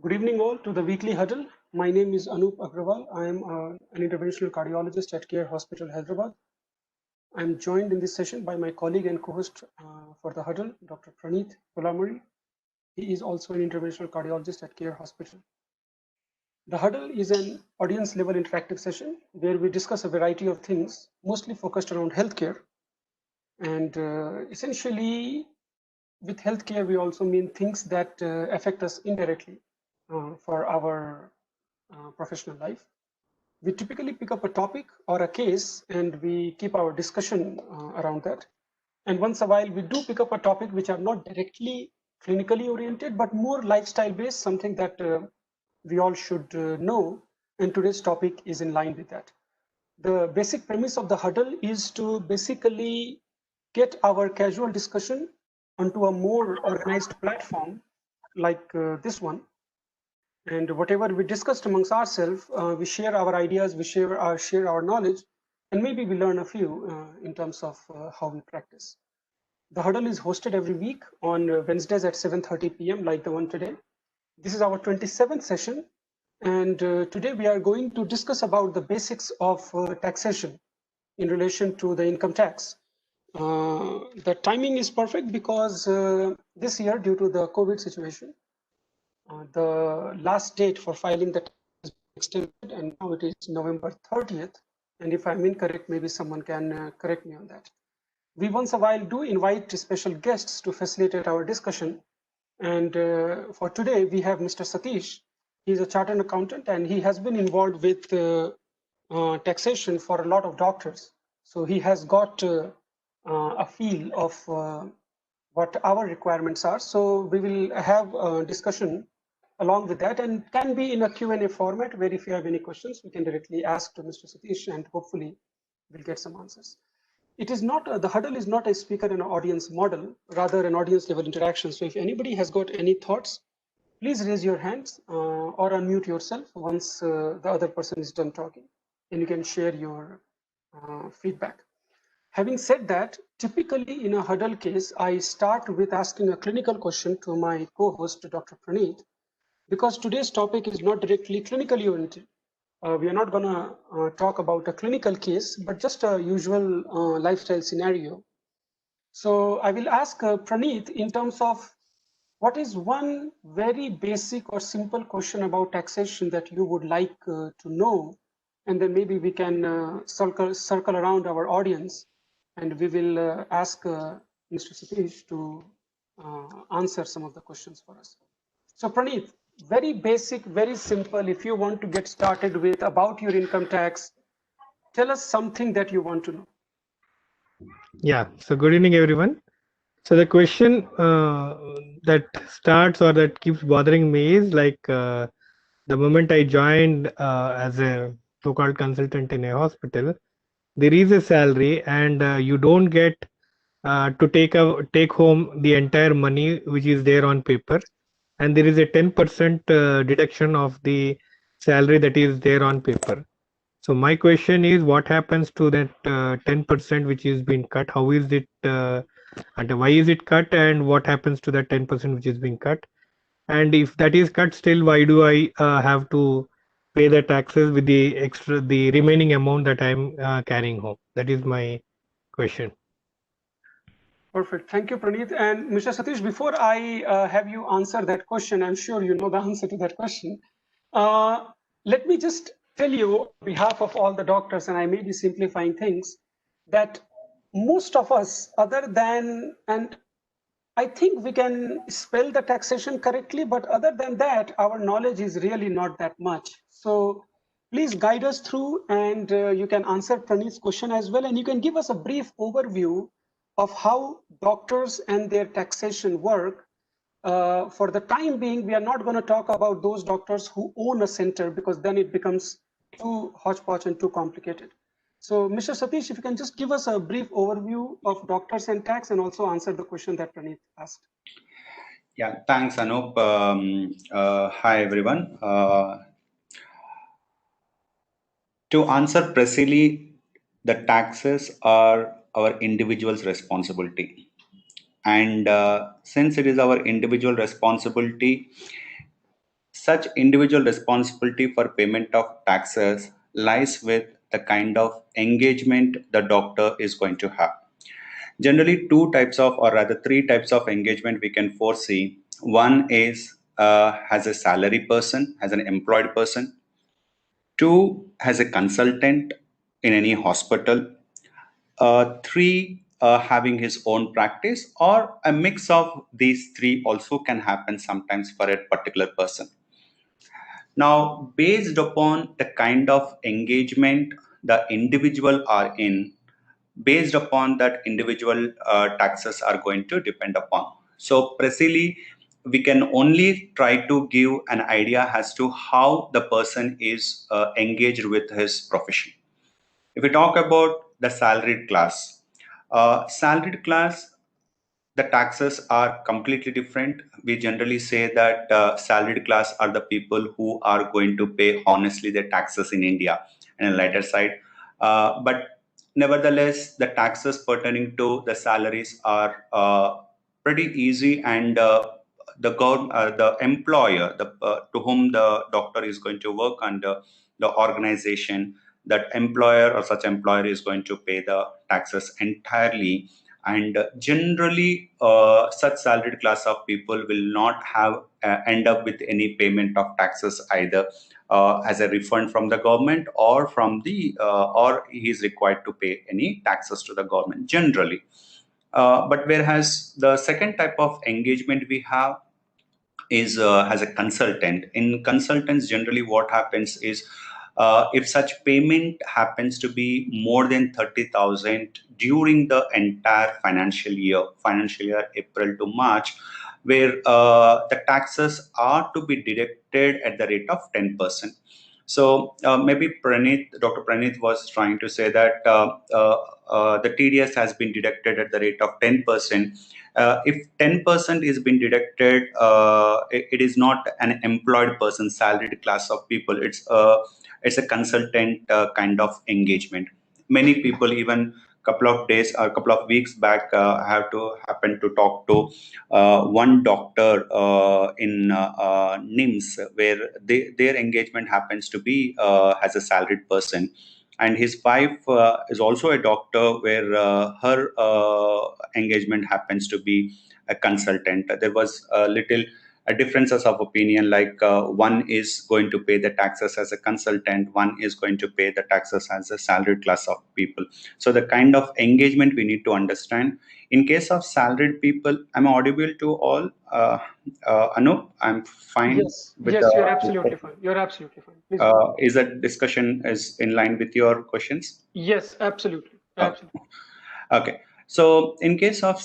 Good evening all to the Weekly Huddle. My name is Anup Agrawal. I am an interventional cardiologist at Care Hospital, Hyderabad. I am joined in this session by my colleague and co-host for the Huddle, Dr. Praneeth Kolamuri. He is also an interventional cardiologist at Care Hospital. The Huddle is an audience-level interactive session where we discuss a variety of things, mostly focused around healthcare. And essentially, with healthcare, we also mean things that affect us indirectly for our professional life. We typically pick up a topic or a case and we keep our discussion around that. And once a while, we do pick up a topic which are not directly clinically oriented, but more lifestyle based, something that we all should know. And today's topic is in line with that. The basic premise of the huddle is to basically get our casual discussion onto a more organized platform like this one. And whatever we discussed amongst ourselves, we share our ideas, we share our knowledge, and maybe we learn a few in terms of how we practice. The huddle is hosted every week on Wednesdays at 7:30 p.m. like the one today. This is our 27th session, and today we are going to discuss about the basics of taxation in relation to the income tax. The timing is perfect because this year, due to the COVID situation, the last date for filing the tax has been extended, and now it is November 30th. And if I'm incorrect, maybe someone can correct me on that. We once a while do invite special guests to facilitate our discussion. And for today, we have Mr. Satish. He's a chartered accountant, and he has been involved with taxation for a lot of doctors. So he has got a feel of what our requirements are. So we will have a discussion along with that, and can be in a Q&A format where if you have any questions, we can directly ask to Mr. Satish, and hopefully we'll get some answers. It is not, the huddle is not a speaker and audience model, rather an audience level interaction. So if anybody has got any thoughts, please raise your hands or unmute yourself once the other person is done talking, and you can share your feedback. Having said that, typically in a huddle case, I start with asking a clinical question to my co-host, Dr. Praneeth, because today's topic is not directly clinically oriented. We are not going to talk about a clinical case, but just a usual lifestyle scenario. So I will ask Praneeth in terms of what is one very basic or simple question about taxation that you would like to know, and then maybe we can circle around our audience, and we will ask Mr. Satish to answer some of the questions for us. So Praneeth, very basic, very simple. If you want to get started with about your income tax, tell us something that you want to know. Yeah, so good evening, everyone. So the question that starts or that keeps bothering me is the moment I joined as a so-called consultant in a hospital, there is a salary and you don't get to take home the entire money which is there on paper, and there is a 10% deduction of the salary that is there on paper. So my question is, what happens to that 10% which is being cut? How is it, and why is it cut? And what happens to that 10% which is being cut? And if that is cut, still, why do I have to pay the taxes with the remaining amount that I'm carrying home? That is my question. Perfect. Thank you, Praneeth. And Mr. Satish, before I have you answer that question, I'm sure you know the answer to that question. Let me just tell you on behalf of all the doctors, and I may be simplifying things, that most of us, other than, and I think we can spell the taxation correctly, but other than that, our knowledge is really not that much. So please guide us through, and you can answer Praneeth's question as well, and you can give us a brief overview of how doctors and their taxation work. For the time being, we are not going to talk about those doctors who own a center, because then it becomes too hodgepodge and too complicated. So, Mr. Satish, if you can just give us a brief overview of doctors and tax, and also answer the question that Praneeth asked. Yeah, thanks, Anup. Hi, everyone. To answer precisely, the taxes are our individual's responsibility. And since it is our individual responsibility, such individual responsibility for payment of taxes lies with the kind of engagement the doctor is going to have. Generally, two types of, or rather three types of engagement we can foresee. One is as a salary person, as an employed person. Two, as a consultant in any hospital. Three, having his own practice, or a mix of these three also can happen sometimes for a particular person. Now, based upon the kind of engagement the individual are in, based upon that individual taxes are going to depend upon. So precisely, we can only try to give an idea as to how the person is engaged with his profession. If we talk about the salaried class, the taxes are completely different. We generally say that salaried class are the people who are going to pay honestly their taxes in India and a lighter side. But nevertheless, the taxes pertaining to the salaries are pretty easy, and the employer, to whom the doctor is going to work under, the organization, that employer or such employer is going to pay the taxes entirely. And generally, such salaried class of people will not have end up with any payment of taxes either as a refund from the government, or from the or he is required to pay any taxes to the government generally. But whereas the second type of engagement we have is as a consultant. In consultants, generally what happens is, if such payment happens to be more than 30,000 during the entire financial year April to March, where the taxes are to be deducted at the rate of 10%. So maybe Dr. Praneeth was trying to say that the TDS has been deducted at the rate of 10%. If 10% is being deducted, it is not an employed person, salaried class of people. It's a consultant kind of engagement. Many people, even couple of days or couple of weeks back, happen to talk to one doctor in NIMS, where their engagement happens to be as a salaried person, and his wife is also a doctor, where her engagement happens to be a consultant. There was a little differences of opinion, like one is going to pay the taxes as a consultant, one is going to pay the taxes as a salaried class of people. So the kind of engagement we need to understand. In case of salaried people, I'm audible to all. Anup, I'm fine. Yes, yes, you're absolutely fine. You're absolutely fine. Please go ahead. Is that discussion is in line with your questions? Yes, absolutely. Absolutely. Okay. So in case of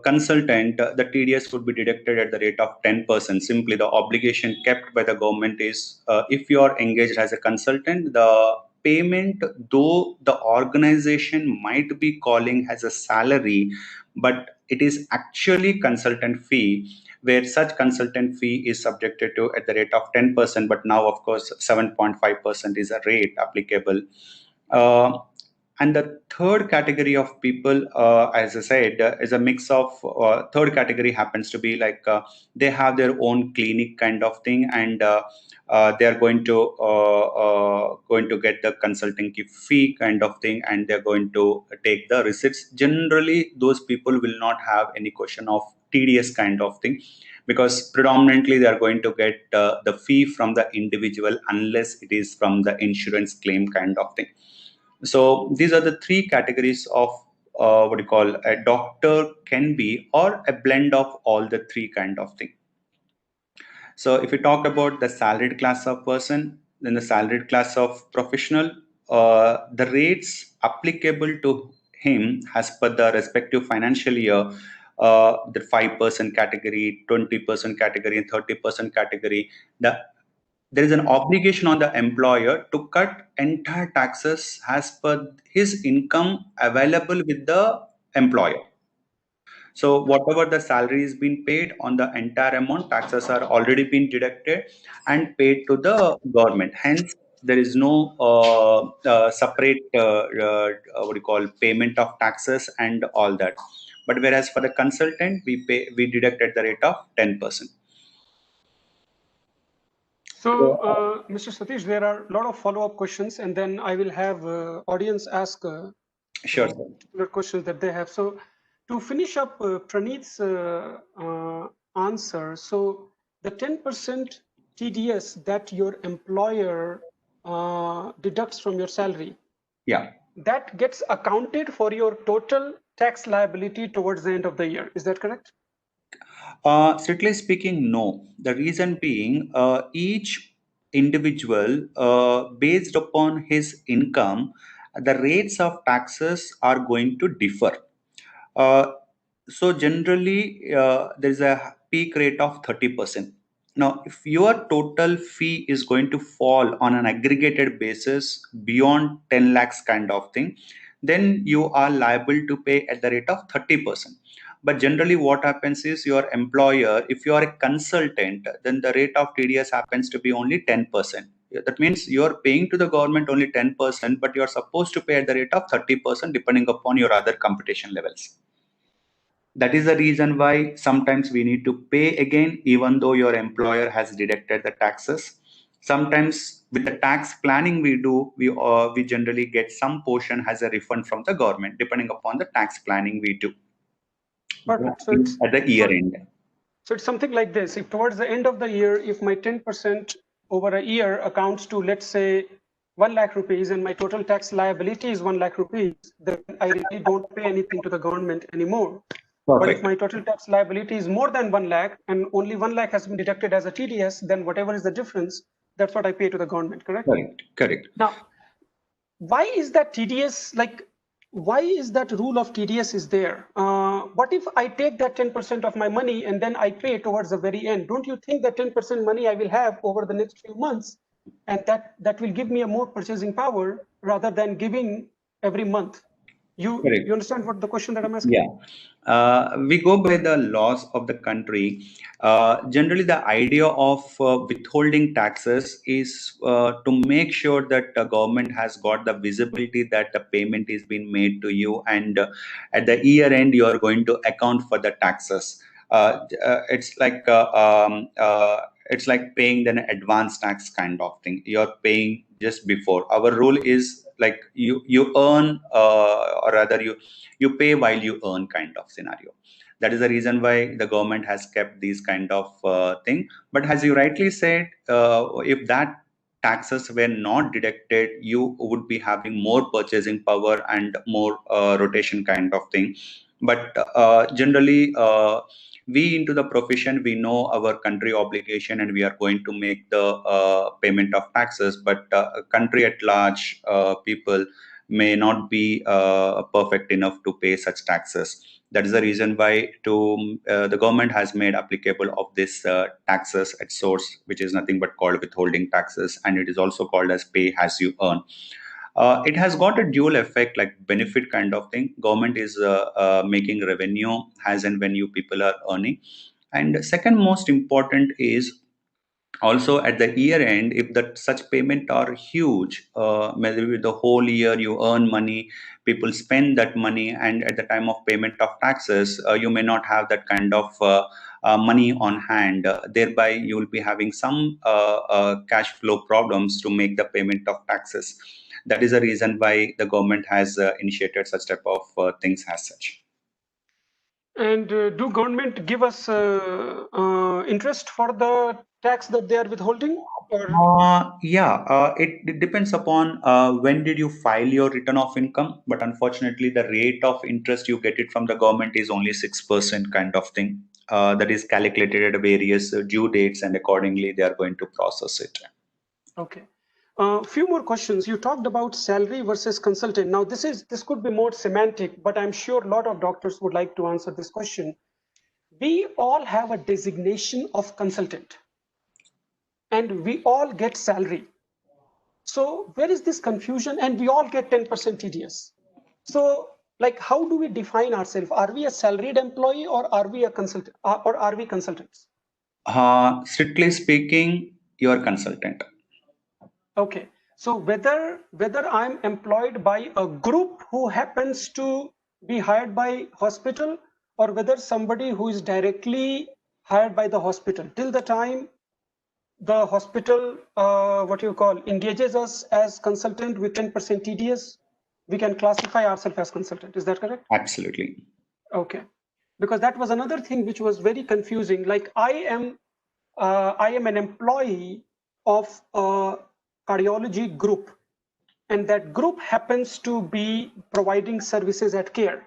consultant, the TDS would be deducted at the rate of 10%. Simply, the obligation kept by the government is, if you are engaged as a consultant, the payment, though the organization might be calling as a salary, but it is actually consultant fee, where such consultant fee is subjected to at the rate of 10%. But now, of course, 7.5% is a rate applicable. And the third category of people, as I said, is a mix of, third category happens to be like they have their own clinic kind of thing, and they are going to get the consulting fee kind of thing, and they're going to take the receipts. Generally, those people will not have any question of TDS kind of thing, because predominantly they are going to get the fee from the individual, unless it is from the insurance claim kind of thing. So these are the three categories of what you call a doctor can be, or a blend of all the three kind of thing. So if we talk about the salaried class of person, then the salaried class of professional, the rates applicable to him as per the respective financial year, the 5% category, 20% category, and 30% category, there is an obligation on the employer to cut entire taxes as per his income available with the employer. So whatever the salary is being paid on the entire amount, taxes are already been deducted and paid to the government. Hence, there is no separate what you call payment of taxes and all that. But whereas for the consultant, we deduct at the rate of 10%. So, Mr. Satish, there are a lot of follow-up questions, and then I will have audience ask Sure, sir. particular questions that they have. So, to finish up Praneeth's answer, so the 10% TDS that your employer deducts from your salary, Yeah. that gets accounted for your total tax liability towards the end of the year. Is that correct? Strictly speaking, no. The reason being, each individual, based upon his income, the rates of taxes are going to differ. So generally, there is a peak rate of 30%. Now, if your total fee is going to fall on an aggregated basis beyond 10 lakhs kind of thing, then you are liable to pay at the rate of 30%. But generally what happens is your employer, if you are a consultant, then the rate of TDS happens to be only 10%. That means you're paying to the government only 10%, but you're supposed to pay at the rate of 30% depending upon your other computation levels. That is the reason why sometimes we need to pay again, even though your employer has deducted the taxes. Sometimes with the tax planning we do, we generally get some portion as a refund from the government, depending upon the tax planning we do. Perfect. So it's At the year end. So it's something like this. If towards the end of the year, if my 10% over a year accounts to, let's say, 1 lakh rupees and my total tax liability is 1 lakh rupees, then I really don't pay anything to the government anymore. But if my total tax liability is more than 1 lakh and only 1 lakh has been deducted as a TDS, then whatever is the difference, that's what I pay to the government, correct? Correct. Now, why is that TDS, like, why is that rule of TDS is there? What if I take that 10% of my money and then I pay towards the very end? Don't you think that 10% money I will have over the next few months, and that will give me a more purchasing power rather than giving every month? You understand what the question that I'm asking? Yeah. We go by the laws of the country. Generally, the idea of withholding taxes is to make sure that the government has got the visibility that the payment is being made to you, and at the year end, you are going to account for the taxes. It's like paying an advance tax kind of thing. You're paying just before. Our rule is like you earn, or rather you pay while you earn kind of scenario. That is the reason why the government has kept these kind of thing. But as you rightly said, if that taxes were not deducted, you would be having more purchasing power and more rotation kind of thing. But generally, we into the profession, we know our country obligation and we are going to make the payment of taxes. But country at large, people may not be perfect enough to pay such taxes. That is the reason why the government has made applicable of this taxes at source, which is nothing but called withholding taxes, and it is also called as pay as you earn. It has got a dual effect, like benefit kind of thing. Government is making revenue as and when you people are earning. And second most important is also at the year end, if that such payment are huge, maybe the whole year you earn money, people spend that money, and at the time of payment of taxes, you may not have that kind of money on hand. Thereby, you will be having some cash flow problems to make the payment of taxes. That is the reason why the government has initiated such type of things as such. And do government give us interest for the tax that they are withholding? Or It depends upon when did you file your return of income. But unfortunately, the rate of interest you get it from the government is only 6% kind of thing. That is calculated at various due dates, and accordingly, they are going to process it. Okay. Few more questions. You talked about salary versus consultant. Now, this could be more semantic, but I'm sure a lot of doctors would like to answer this question. We all have a designation of consultant, and we all get salary. So where is this confusion? And we all get 10% TDS. So, like, how do we define ourselves? Are we a salaried employee, or are we a consultant, or are we consultants? Strictly speaking, you are consultant. Okay, so whether I'm employed by a group who happens to be hired by hospital, or whether somebody who is directly hired by the hospital, till the time the hospital, engages us as consultant with 10% TDS, we can classify ourselves as consultant. Is that correct? Absolutely. Okay. Because that was another thing which was very confusing. Like I am an employee of a cardiology group, and that group happens to be providing services at CARE.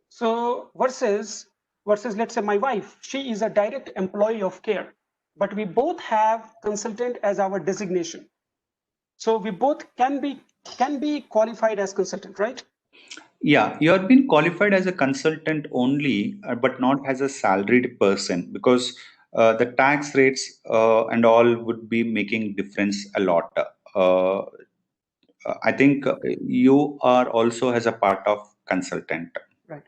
So versus let's say my wife, she is a direct employee of CARE, but we both have consultant as our designation. So we both can be qualified as consultant, right? Yeah, you have been qualified as a consultant only, but not as a salaried person, because the tax rates and all would be making difference a lot. Uh, I think you are also as a part of consultant. Right.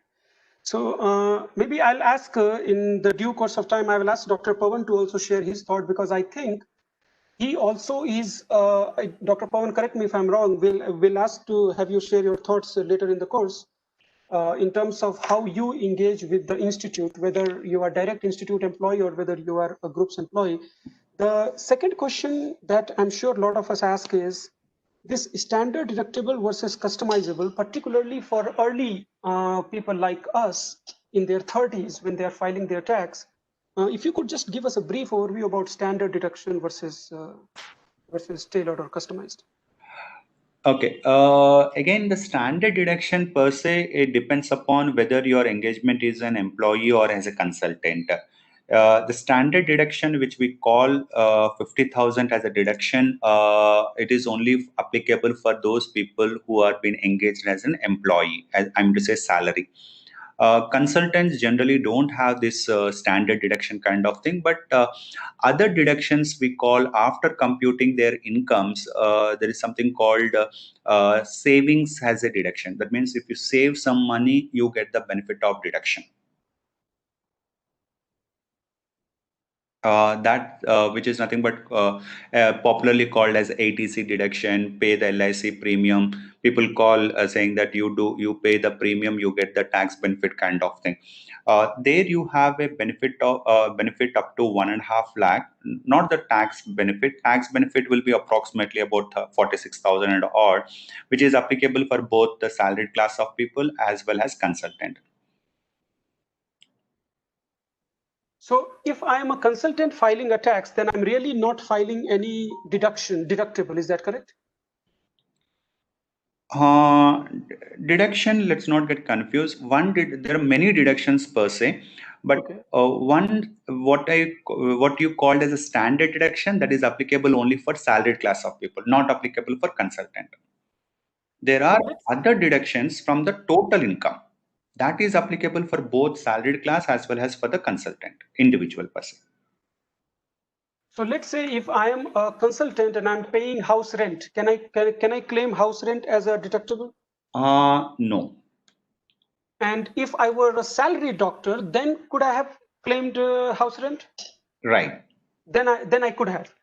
So maybe I'll ask in the due course of time, I will ask Dr. Pawan to also share his thought, because I think he also is, Dr. Pawan, correct me if I'm wrong, we'll ask to have you share your thoughts later in the course in terms of how you engage with the institute, whether you are direct institute employee or whether you are a group's employee. The second question that I'm sure a lot of us ask is, this standard deductible versus customizable, particularly for early people like us in their 30s when they are filing their tax. If you could just give us a brief overview about standard deduction versus tailored or customized. Okay. Again, the standard deduction per se, it depends upon whether your engagement is an employee or as a consultant. The standard deduction, which we call 50,000 as a deduction, it is only applicable for those people who are being engaged as an employee, as I'm to say salary. Consultants generally don't have this standard deduction kind of thing, but other deductions we call after computing their incomes, there is something called savings as a deduction. That means if you save some money, you get the benefit of deduction. That which is nothing but popularly called as ATC deduction, pay the LIC premium. People call saying that you pay the premium, you get the tax benefit kind of thing. There you have a benefit of benefit up to 1.5 lakh, not the tax benefit. Tax benefit will be approximately about 46,000 and odd, which is applicable for both the salaried class of people as well as consultant. So if I am a consultant filing a tax, then I'm really not filing any deductible. Is that correct? Deduction, let's not get confused. There are many deductions per se, but Okay. one what you called as a standard deduction, that is applicable only for salaried class of people, not applicable for consultant. There are other deductions from the total income that is applicable for both salaried class as well as for the consultant, individual person. So let's say if I am a consultant and I'm paying house rent, can I claim house rent as a deductible? No. And if I were a salary doctor, then could I have claimed house rent? Right. Then I could have.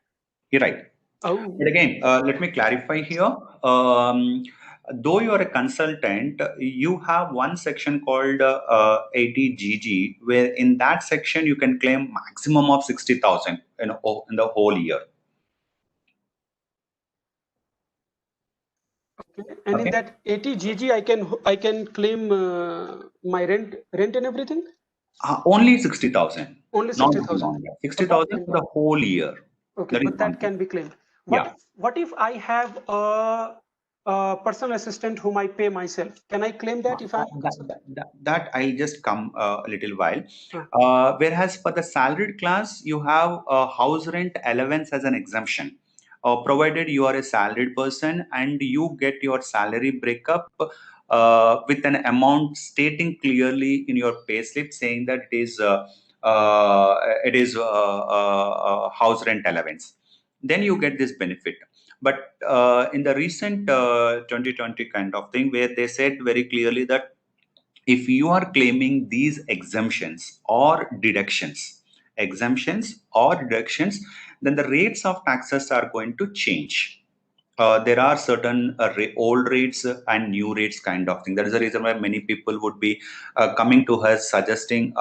You're right. Oh. But again, let me clarify here. Though you are a consultant, you have one section called 80GG, where in that section you can claim maximum of 60,000 in the whole year. Okay. And in that 80GG, I can claim my rent and everything. Only 60,000. Only 60,000. 60,000 for the whole year. Okay, but that can be claimed. What if I have a personal assistant whom I pay myself? Can I claim that if I'm that I'll just come a little while. Whereas for the salaried class, you have house rent allowance as an exemption. Provided you are a salaried person and you get your salary breakup with an amount stating clearly in your payslip saying that it is house rent allowance, then you get this benefit. But in the recent 2020 kind of thing, where they said very clearly that if you are claiming these exemptions, then the rates of taxes are going to change. There are certain old rates and new rates kind of thing. That is the reason why many people would be coming to us asking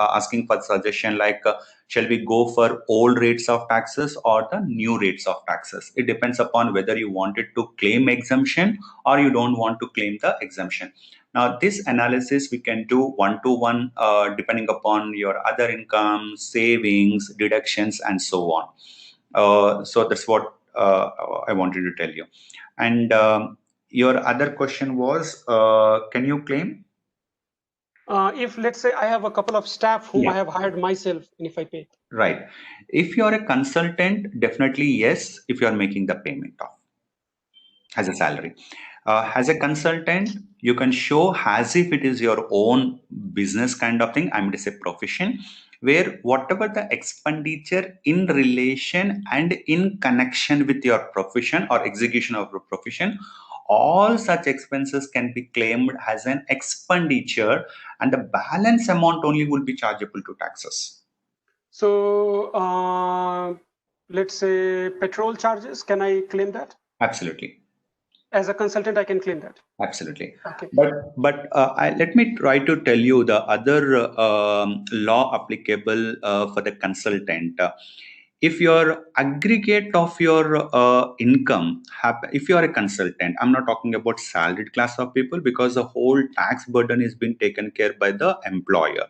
for suggestion like Shall we go for old rates of taxes or the new rates of taxes? It depends upon whether you wanted to claim exemption or you don't want to claim the exemption. Now, this analysis we can do one-to-one depending upon your other income, savings, deductions, and so on. So that's what I wanted to tell you. And your other question was, can you claim? If let's say I have a couple of staff whom I have hired myself, and if I pay. Right. If you are a consultant, definitely yes, if you are making the payment of as a salary. As a consultant, you can show as if it is your own business kind of thing. I mean to say profession, where whatever the expenditure in relation and in connection with your profession or execution of your profession, all such expenses can be claimed as an expenditure, and the balance amount only will be chargeable to taxes. So let's say petrol charges, can I claim that? Absolutely. As a consultant, I can claim that. Absolutely. Okay. But let me try to tell you the other law applicable for the consultant. If your aggregate of your income, if you are a consultant, I'm not talking about salaried class of people, because the whole tax burden is being taken care by the employer.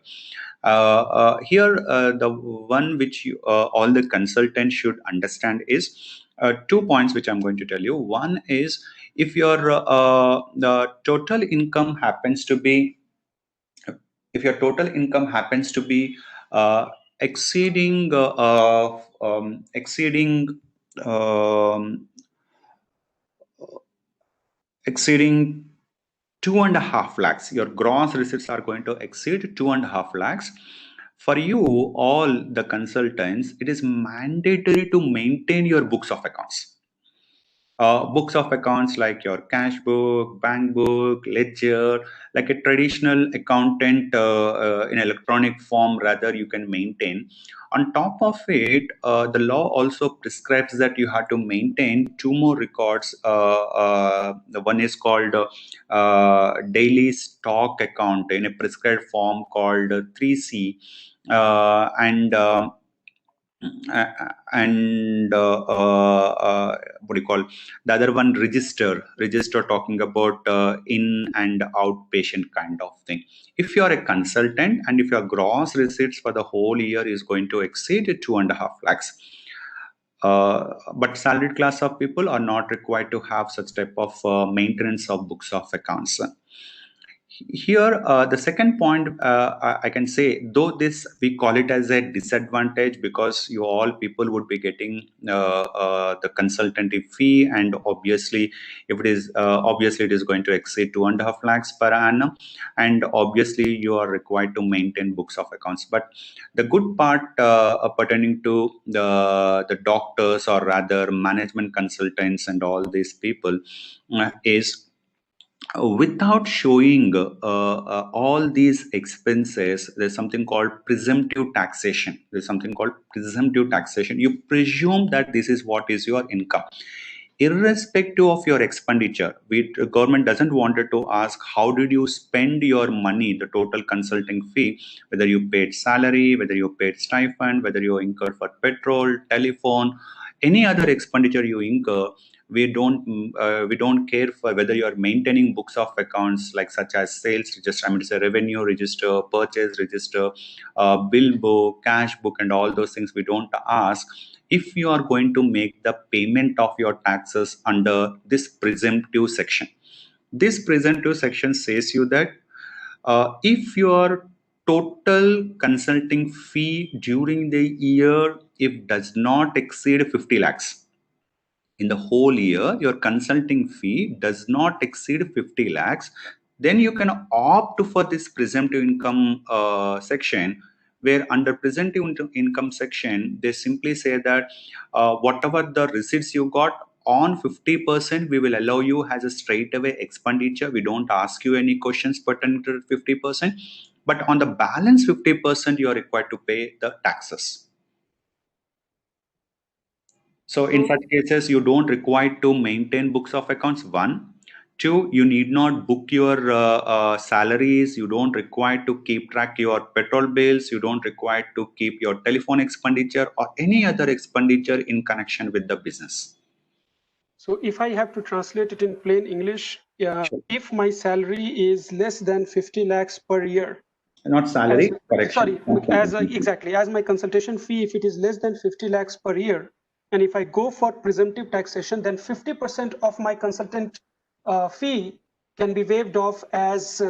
Here, the one which all the consultants should understand is 2 points which I'm going to tell you. One is, if your the total income happens to be, if your total income happens to be exceeding exceeding 2.5 lakhs, your gross receipts are going to exceed 2.5 lakhs. For you, all the consultants, it is mandatory to maintain your books of accounts. Books of accounts like your cash book, bank book, ledger, like a traditional accountant in electronic form, rather you can maintain. On top of it, the law also prescribes that you have to maintain 2 more records. The one is called daily stock account in a prescribed form called 3C, and what do you call the other one, register talking about in and outpatient kind of thing. If you are a consultant and if your gross receipts for the whole year is going to exceed 2.5 lakhs, but salaried class of people are not required to have such type of maintenance of books of accounts. Here, the second point, I can say, though this we call it as a disadvantage, because you all people would be getting the consultancy fee, and obviously, if it is obviously it is going to exceed 2.5 lakhs per annum, and obviously you are required to maintain books of accounts. But the good part pertaining to the doctors, or rather management consultants and all these people, is without showing all these expenses, there's something called presumptive taxation. You presume that this is what is your income, irrespective of your expenditure. The government doesn't want to ask how did you spend your money, the total consulting fee, whether you paid salary, whether you paid stipend, whether you incurred for petrol, telephone, any other expenditure you incur. We don't care for whether you are maintaining books of accounts, like such as sales register, I mean to say revenue register, purchase register, bill book, cash book, and all those things. We don't ask if you are going to make the payment of your taxes under this presumptive section. This presumptive section says you that if your total consulting fee during the year, if does not exceed 50 lakhs, in the whole year, your consulting fee does not exceed 50 lakhs, then you can opt for this presumptive income section, where under presumptive income section, they simply say that whatever the receipts you got, on 50%, we will allow you as a straightaway expenditure. We don't ask you any questions pertaining to 50%. But on the balance 50%, you are required to pay the taxes. So in such cases, you don't require to maintain books of accounts, one. Two, you need not book your salaries. You don't require to keep track your petrol bills. You don't require to keep your telephone expenditure or any other expenditure in connection with the business. So if I have to translate it in plain English, Sure. if my salary is less than 50 lakhs per year, Not salary, correction. exactly, as my consultation fee, if it is less than 50 lakhs per year, and if I go for presumptive taxation, then 50% of my consultant fee can be waived off as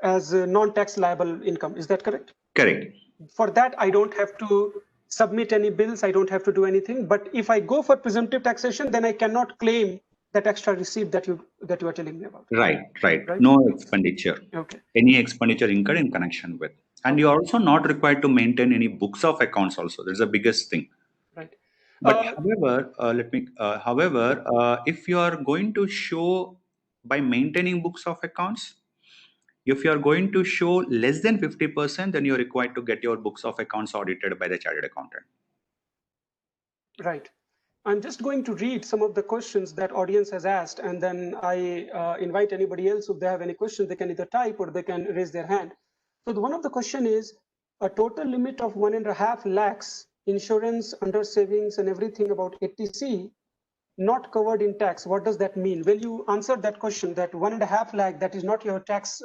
non-tax liable income. Is that correct? Correct. For that, I don't have to submit any bills. I don't have to do anything. But if I go for presumptive taxation, then I cannot claim that extra receipt that you are telling me about. Right. No expenditure. Okay. Any expenditure incurred in connection with. And you're also not required to maintain any books of accounts also. That's the biggest thing. Right. But however, if you are going to show by maintaining books of accounts, if you are going to show less than 50%, then you're required to get your books of accounts audited by the chartered accountant. Right. I'm just going to read some of the questions that audience has asked, and then I invite anybody else, if they have any questions, they can either type or they can raise their hand. So one of the question is, a total limit of 1.5 lakhs, insurance, under savings and everything about 80C, not covered in tax. What does that mean? Will you answer that question, that 1.5 lakh, that is not your tax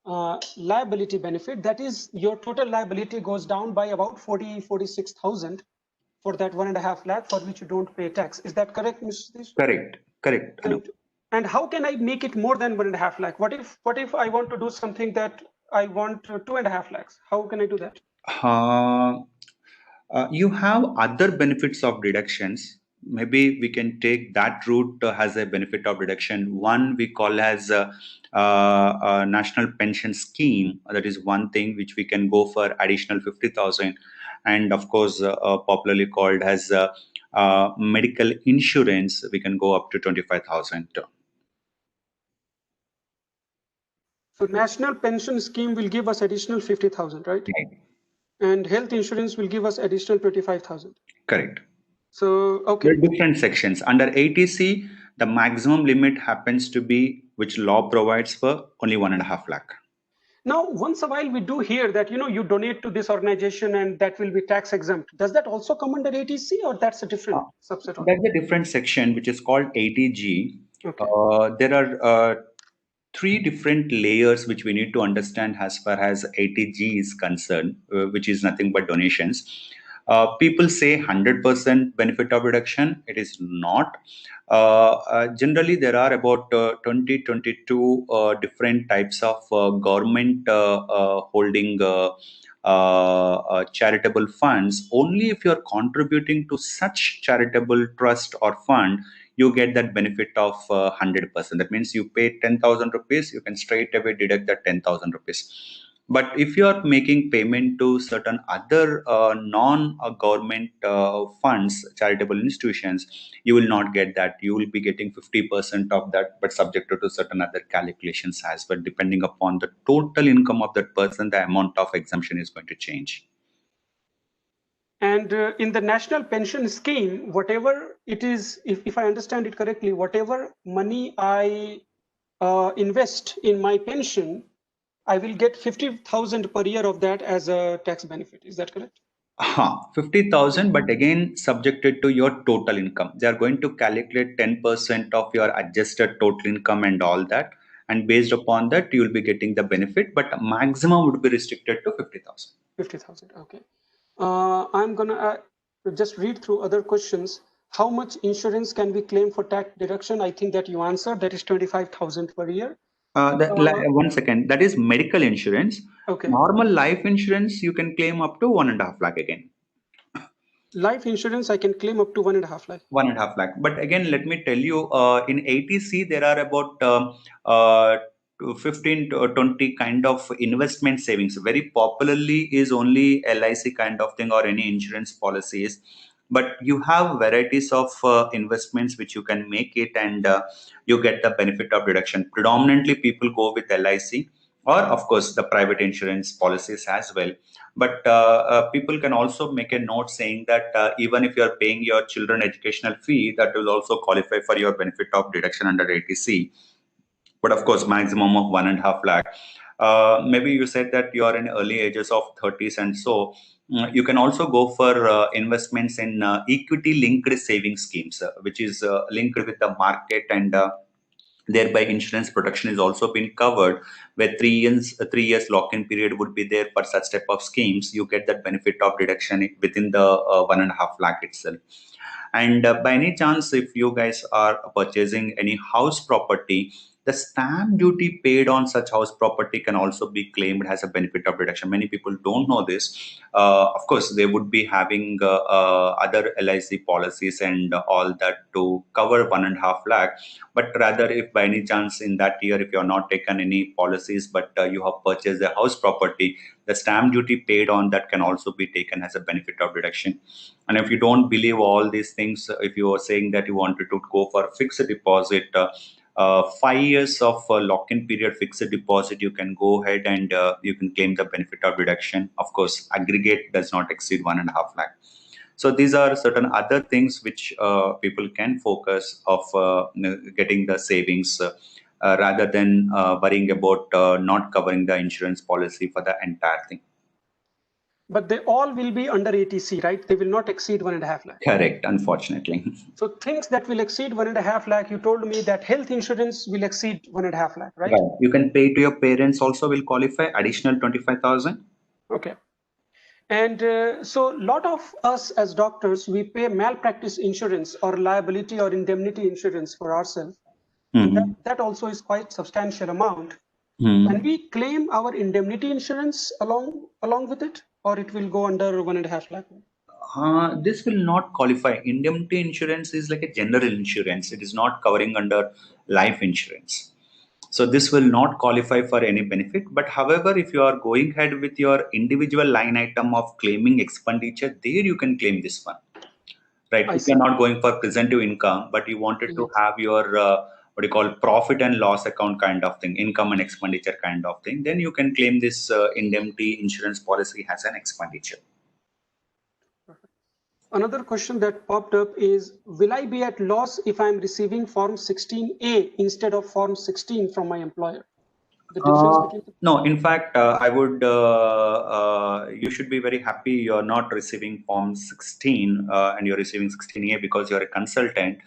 liability benefit, that is your total liability goes down by about 46,000 for that 1.5 lakh for which you don't pay tax. Is that correct, Mr. Satish? Correct. And how can I make it more than 1.5 lakh? What if I want to do something that I want 2.5 lakhs? How can I do that? You have other benefits of deductions. Maybe we can take that route as a benefit of deduction. One we call as a national pension scheme. That is one thing which we can go for additional 50,000, and of course, popularly called as medical insurance. We can go up to 25,000. So national pension scheme will give us additional 50,000, right? And health insurance will give us additional 25,000. Correct. So, okay. There are different sections. Under 80C, the maximum limit happens to be, which law provides for, only 1.5 lakh. Now, once a while we do hear that, you donate to this organization and that will be tax exempt. Does that also come under 80C, or that's a different subset? That's a different section, which is called 80G. Okay. There are three different layers which we need to understand as far as 80G is concerned, which is nothing but donations. People say 100% benefit of reduction. It is not. Generally, there are about 22 different types of government holding charitable funds. Only if you are contributing to such charitable trust or fund, you get that benefit of 100%. That means you pay 10,000 rupees, you can straight away deduct that 10,000 rupees. But if you are making payment to certain other non-government funds, charitable institutions, you will not get that. You will be getting 50% of that, but subjected to certain other calculations as well. Depending upon the total income of that person, the amount of exemption is going to change. And in the national pension scheme, whatever it is, if I understand it correctly, whatever money I invest in my pension, I will get 50,000 per year of that as a tax benefit. Is that correct? 50,000, but again subjected to your total income. They are going to calculate 10% of your adjusted total income and all that, and based upon that you will be getting the benefit, but maximum would be restricted to 50,000. 50,000. Okay. I'm gonna just read through other questions. How much insurance can we claim for tax deduction? I think that you answered. That is 25,000 per year. 1 second. That is medical insurance. Okay. Normal life insurance you can claim up to 1.5 lakh again. Life insurance I can claim up to 1.5 lakh. 1.5 lakh. But again, let me tell you, in 80C there are about 15 to 20 kind of investment savings. Very popularly is only LIC kind of thing or any insurance policies. But you have varieties of investments which you can make it, and you get the benefit of deduction. Predominantly people go with LIC, or of course the private insurance policies as well. But people can also make a note saying that even if you are paying your children educational fee, that will also qualify for your benefit of deduction under 80C. but of course maximum of 1.5 lakh. Maybe you said that you are in early ages of 30s, and so you can also go for investments in equity linked saving schemes, which is linked with the market, and thereby insurance protection is also been covered, where 3 years lock-in period would be there for such type of schemes. You get that benefit of deduction within the 1.5 lakh itself. And by any chance, if you guys are purchasing any house property, the stamp duty paid on such house property can also be claimed as a benefit of deduction. Many people don't know this. Of course, they would be having other LIC policies and all that to cover 1.5 lakh. But rather, if by any chance in that year, if you have not taken any policies, but you have purchased a house property, the stamp duty paid on that can also be taken as a benefit of deduction. And if you don't believe all these things, if you are saying that you wanted to go for fixed deposit, 5 years of lock-in period fixed deposit, you can go ahead and you can claim the benefit of deduction. Of course, aggregate does not exceed 1.5 lakh. So these are certain other things which people can focus of getting the savings rather than worrying about not covering the insurance policy for the entire thing. But they all will be under ATC, right? They will not exceed 1.5 lakh. Correct, unfortunately. So things that will exceed 1.5 lakh, you told me that health insurance will exceed 1.5 lakh, right? Right. You can pay to your parents also will qualify additional 25,000. Okay. And so a lot of us as doctors, we pay malpractice insurance or liability or indemnity insurance for ourselves. Mm-hmm. That also is quite substantial amount. Mm-hmm. Can we claim our indemnity insurance along with it, or it will go under 1.5 lakh? This will not qualify. Indemnity insurance is like a general insurance. It is not covering under life insurance. So this will not qualify for any benefit. But however, if you are going ahead with your individual line item of claiming expenditure, there you can claim this one. Right? If you are not going for presumptive income, but you wanted to have your what you call profit and loss account kind of thing, income and expenditure kind of thing, then you can claim this indemnity insurance policy as an expenditure. Another question that popped up is, will I be at loss if I'm receiving Form 16A instead of Form 16 from my employer? The difference between no, in fact, I would, you should be very happy you're not receiving Form 16 and you're receiving 16A because you're a consultant.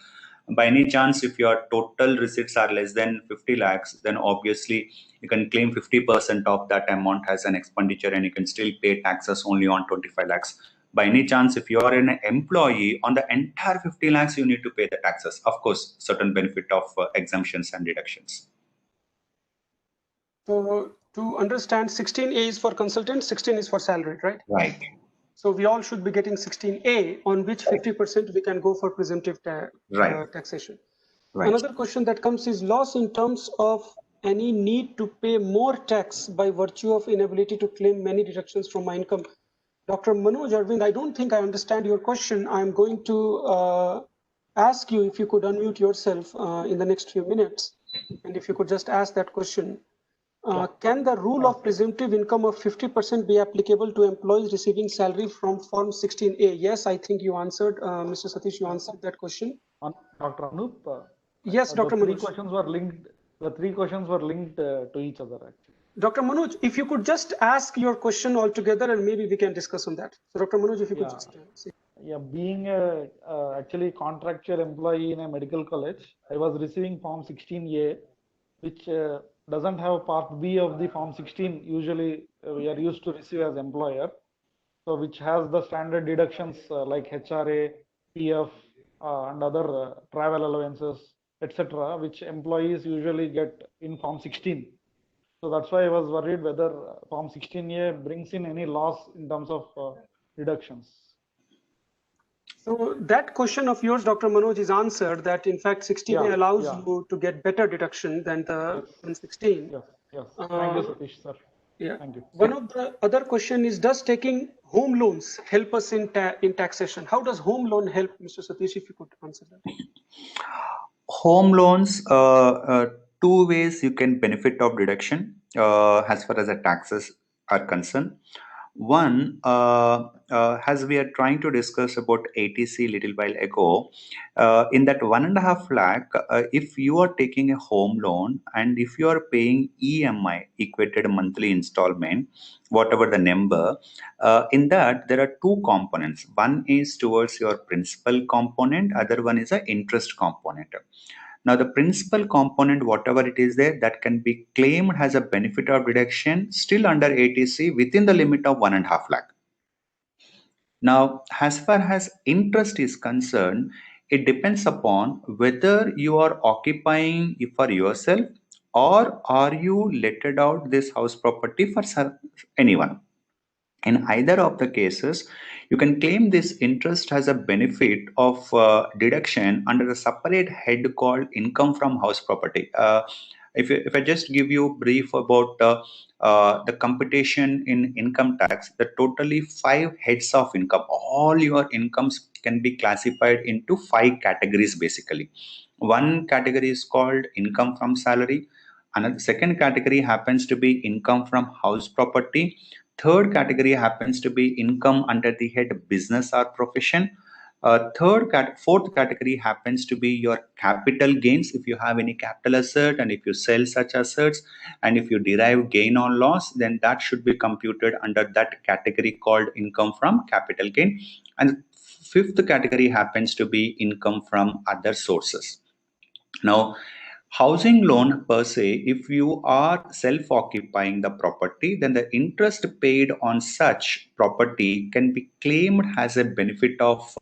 By any chance, if your total receipts are less than 50 lakhs, then obviously you can claim 50% of that amount as an expenditure and you can still pay taxes only on 25 lakhs. By any chance, if you are an employee, on the entire 50 lakhs, you need to pay the taxes. Of course, certain benefit of exemptions and deductions. So to understand, 16A is for consultant, 16 is for salaried, right? Right. So we all should be getting 16A, on which 50% we can go for presumptive taxation. Right. Another question that comes is loss in terms of any need to pay more tax by virtue of inability to claim many deductions from my income. Dr. Manoj Arvind, I don't think I understand your question. I'm going to ask you if you could unmute yourself in the next few minutes. And if you could just ask that question. Can the rule of presumptive income of 50% be applicable to employees receiving salary from Form 16A? Yes, I think you answered, Mr. Satish, you answered that question. Dr. Anup? Yes, Dr. Manoj. The three questions were linked to each other, actually. Dr. Manoj, if you could just ask your question all together and maybe we can discuss on that. So Dr. Manoj, if you could just say. Yeah, being a actually contractual employee in a medical college, I was receiving Form 16A, which doesn't have Part B of the Form 16. Usually we are used to receive as employer. So which has the standard deductions like HRA, PF, and other travel allowances, etc., which employees usually get in Form 16. So that's why I was worried whether Form 16A brings in any loss in terms of deductions. So that question of yours, Dr. Manoj, is answered that in fact 16A allows you to get better deduction than the 16. Yes. Thank you, Satish, sir. Yeah. Thank you. One of the other question is, does taking home loans help us in taxation? How does home loan help, Mr. Satish, if you could answer that? Home loans, two ways you can benefit of deduction as far as the taxes are concerned. One, as we are trying to discuss about ATC little while ago, in that 1.5 lakh, if you are taking a home loan and if you are paying EMI, equated monthly installment, whatever the number, in that there are two components. One is towards your principal component, other one is an interest component. Now, the principal component, whatever it is there, that can be claimed as a benefit of deduction still under ATC within the limit of 1.5 lakh. Now, as far as interest is concerned, it depends upon whether you are occupying it for yourself or are you letted out this house property for anyone. In either of the cases, you can claim this interest as a benefit of deduction under a separate head called income from house property. If I just give you brief about the computation in income tax, the totally 5 heads of income, all your incomes can be classified into 5 categories basically. One category is called income from salary. Another second category happens to be income from house property. Third category happens to be income under the head business or profession. Fourth category happens to be your capital gains if you have any capital asset and if you sell such assets, and if you derive gain or loss, then that should be computed under that category called income from capital gain. And fifth category happens to be income from other sources. Now, housing loan per se, if you are self-occupying the property, then the interest paid on such property can be claimed as a benefit of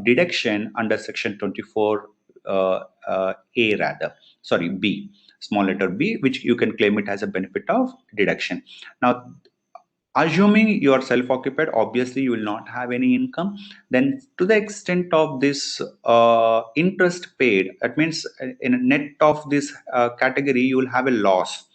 deduction under section 24 A rather, sorry, B, small letter B, which you can claim it as a benefit of deduction. Now, assuming you are self-occupied, obviously you will not have any income. Then to the extent of this interest paid, that means in a net of this category, you will have a loss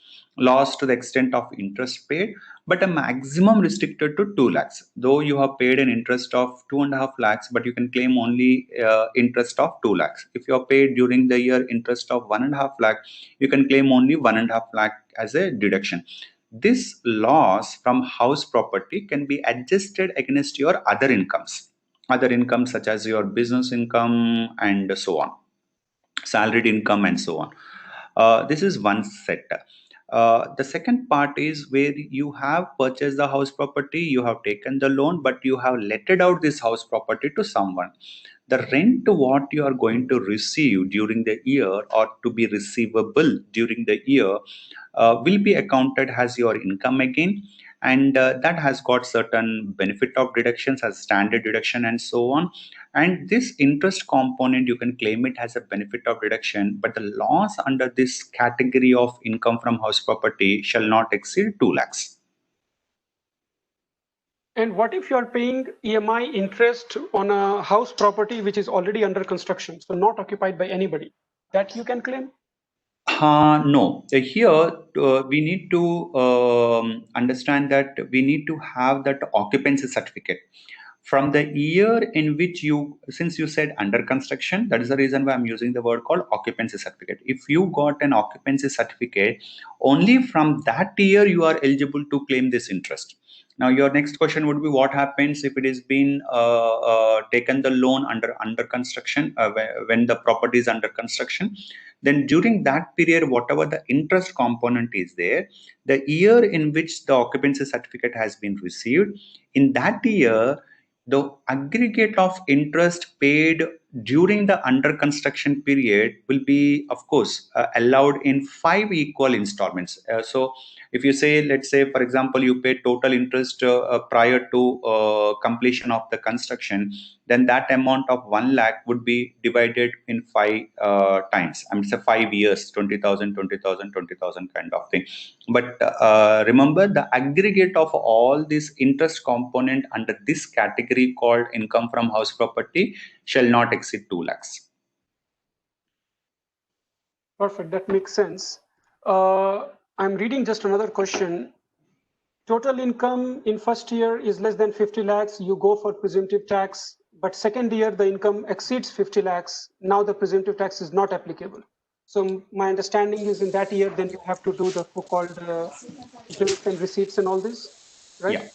to the extent of interest paid, but a maximum restricted to 2 lakhs. Though you have paid an interest of 2.5 lakhs, but you can claim only interest of 2 lakhs. If you have paid during the year interest of 1.5 lakh, you can claim only 1.5 lakh as a deduction. This loss from house property can be adjusted against your other incomes such as your business income and so on, salaried income and so on. This is one set. The second part is where you have purchased the house property, you have taken the loan, but you have letted out this house property to someone. The rent what you are going to receive during the year or to be receivable during the year will be accounted as your income again, and that has got certain benefit of deductions as standard deduction and so on. And this interest component, you can claim it as a benefit of deduction, but the loss under this category of income from house property shall not exceed 2 lakhs. And what if you're paying EMI interest on a house property which is already under construction, so not occupied by anybody? That you can claim? No. Here we need to understand that we need to have that occupancy certificate. From the year in which since you said under construction, that is the reason why I'm using the word called occupancy certificate. If you got an occupancy certificate, only from that year you are eligible to claim this interest. Now, your next question would be, what happens if it is been taken the loan under construction, when the property is under construction? Then during that period, whatever the interest component is there, the year in which the occupancy certificate has been received, in that year, the aggregate of interest paid during the under construction period will be, of course, allowed in 5 equal installments. So if you say, let's say, for example, you pay total interest prior to completion of the construction, then that amount of 1 lakh would be divided in 5 times. I mean, it's a 5 years, 20,000, 20,000, 20,000 kind of thing. But remember, the aggregate of all this interest component under this category called income from house property shall not exceed 2 lakhs. Perfect, that makes sense. I'm reading just another question. Total income in first year is less than 50 lakhs, you go for presumptive tax, but second year the income exceeds 50 lakhs, now the presumptive tax is not applicable. So my understanding is in that year, then you have to do the so-called bills and receipts and all this, right? Yeah.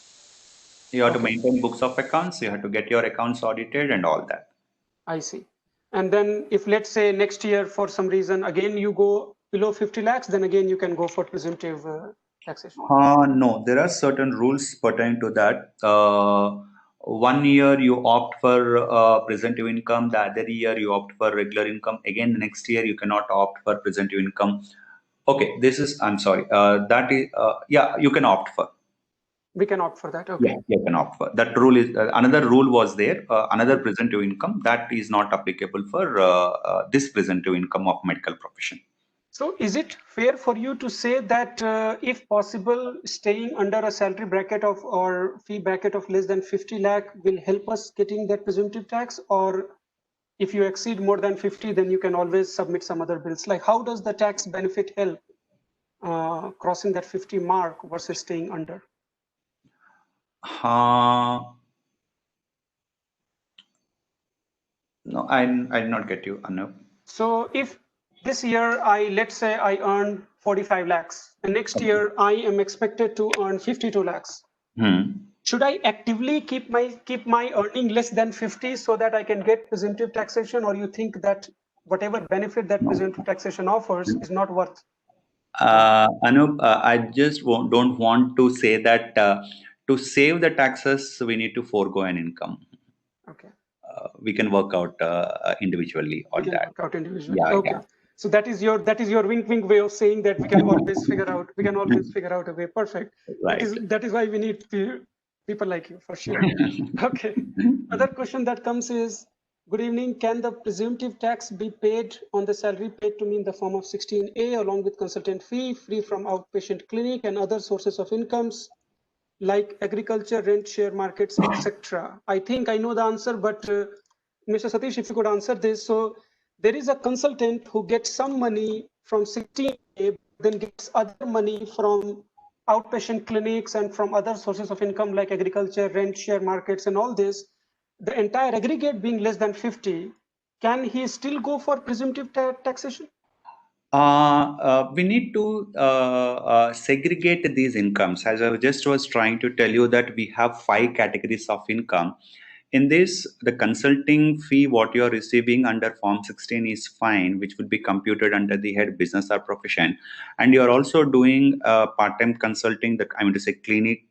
You have to Okay. maintain books of accounts. You have to get your accounts audited and all that. I see. And then if let's say next year for some reason again you go below 50 lakhs, then again you can go for presumptive taxation. No, there are certain rules pertaining to that. 1 year you opt for presumptive income, the other year you opt for regular income. Again, the next year you cannot opt for presumptive income. Okay, I'm sorry. That is, yeah, you can opt for. We can opt for that. Okay. Yeah, you can opt for. That rule is, another rule was there, another presumptive income that is not applicable for this presumptive income of medical profession. So is it fair for you to say that if possible, staying under a salary bracket of or fee bracket of less than 50 lakh will help us getting that presumptive tax? Or if you exceed more than 50, then you can always submit some other bills? Like how does the tax benefit help crossing that 50 mark versus staying under? No, I did not get you, Anu. So if this year let's say I earn 45 lakhs and next year I am expected to earn 52 lakhs. Should I actively keep my earning less than 50 so that I can get presumptive taxation, or you think that whatever benefit that presumptive taxation offers is not worth? Anup, I just don't want to say that to save the taxes we need to forego an income. Okay. We can work out individually on that. Work out individually. Yeah, okay. yeah. So that is your wink way of saying that we can always figure out a way. Perfect. Right. That is why we need people like you for sure. Okay. Other question that comes is, good evening. Can the presumptive tax be paid on the salary paid to me in the form of 16A along with consultant fee, free from outpatient clinic and other sources of incomes like agriculture, rent, share markets, etc.? I think I know the answer, but Mr. Satish, if you could answer this. So there is a consultant who gets some money from 16A, then gets other money from outpatient clinics and from other sources of income like agriculture, rent, share markets, and all this. The entire aggregate being less than 50, can he still go for presumptive taxation? We need to segregate these incomes. As I just was trying to tell you that we have 5 categories of income. In this, the consulting fee, what you are receiving under Form 16 is fine, which will be computed under the head business or profession. And you are also doing part-time consulting, clinic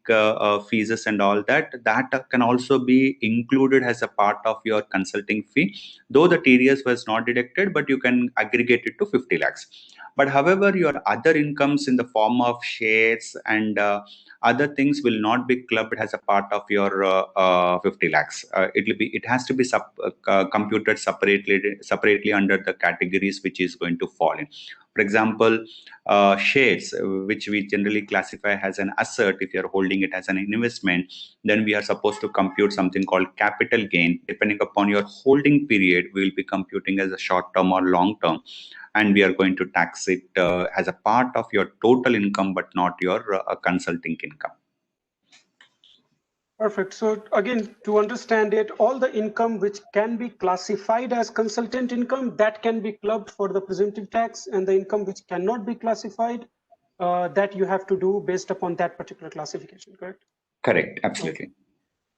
fees and all that. That can also be included as a part of your consulting fee. Though the TDS was not deducted, but you can aggregate it to 50 lakhs. But however, your other incomes in the form of shares and other things will not be clubbed as a part of your 50 lakhs. It has to be computed separately under the categories which is going to fall in. For example, shares, which we generally classify as an asset. If you are holding it as an investment, then we are supposed to compute something called capital gain. Depending upon your holding period, we will be computing as a short term or long term, and we are going to tax it as a part of your total income, but not your consulting income. Perfect. So again, to understand it, all the income which can be classified as consultant income, that can be clubbed for the presumptive tax, and the income which cannot be classified, that you have to do based upon that particular classification, correct? Correct, absolutely. Okay.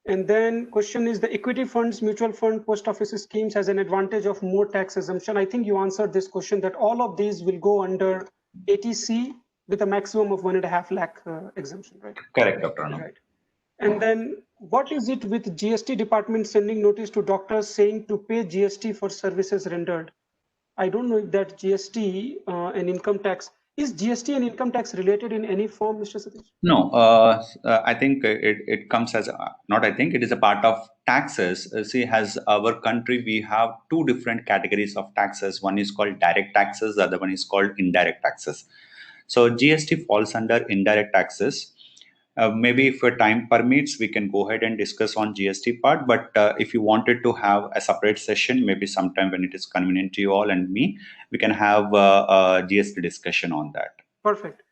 And then question is, the equity funds, mutual fund, post office schemes has an advantage of more tax exemption. I think you answered this question that all of these will go under ATC with a maximum of 1.5 lakh exemption, right? Correct, Dr. Anand. Right. And then what is it with GST department sending notice to doctors saying to pay GST for services rendered? I don't know if that GST and income tax, is GST and income tax related in any form, Mr. Satish? No, I think it comes as, not I think, it is a part of taxes. See, as our country, we have 2 different categories of taxes. One is called direct taxes, the other one is called indirect taxes. So GST falls under indirect taxes. Maybe if time permits, we can go ahead and discuss on GST part. But if you wanted to have a separate session, maybe sometime when it is convenient to you all and me, we can have a GST discussion on that. Perfect.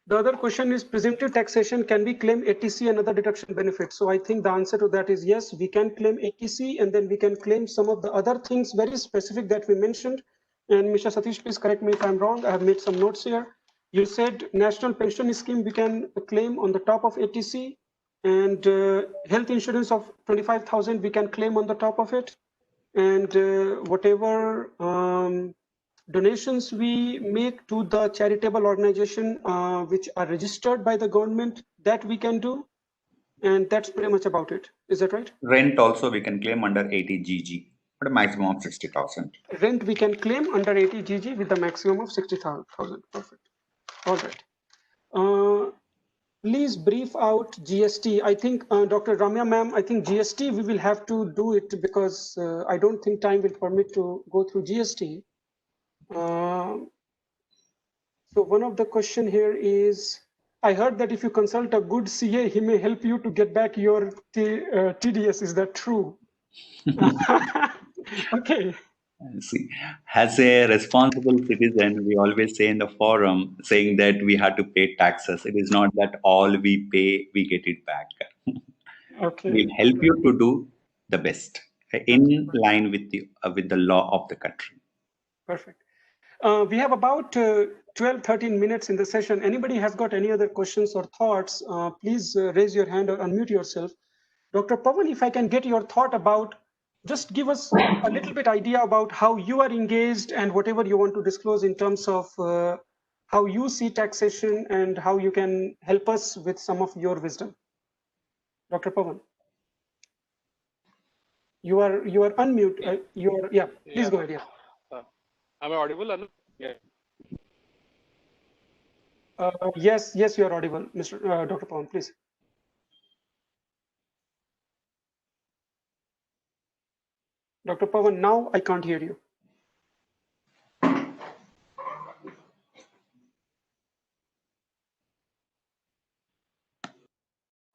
The other question is, presumptive taxation, can we claim ATC and other deduction benefits? So I think the answer to that is yes, we can claim ATC, and then we can claim some of the other things very specific that we mentioned. And Mr. Satish, please correct me if I'm wrong. I have made some notes here. You said national pension scheme we can claim on the top of ATC. and health insurance of 25,000 we can claim on the top of it, and whatever donations we make to the charitable organization which are registered by the government, that we can do, and that's pretty much about it. Is that right? Rent also we can claim under 80 GG, but a maximum of 60,000. Rent we can claim under 80 GG with the maximum of 60,000. Perfect. All right. Please brief out GST. I think Dr. Ramya ma'am, I think GST we will have to do it because I don't think time will permit to go through GST. So one of the question here is, I heard that if you consult a good CA, he may help you to get back your TDS. Is that true? Okay. See, as a responsible citizen, we always say in the forum, saying that we have to pay taxes. It is not that all we pay, we get it back. Okay. We'll help you to do the best in line with the law of the country. Perfect. We have about 12-13 minutes in the session. Anybody has got any other questions or thoughts, please raise your hand or unmute yourself. Dr. Pawan, if I can get your thought about, just give us a little bit idea about how you are engaged and whatever you want to disclose in terms of how you see taxation and how you can help us with some of your wisdom. Dr. Pawan, you are unmute. Please go ahead. Am I audible? Yeah. Yes, you are audible, Mr. Dr. Pawan, please. Dr. Pawan, now I can't hear you.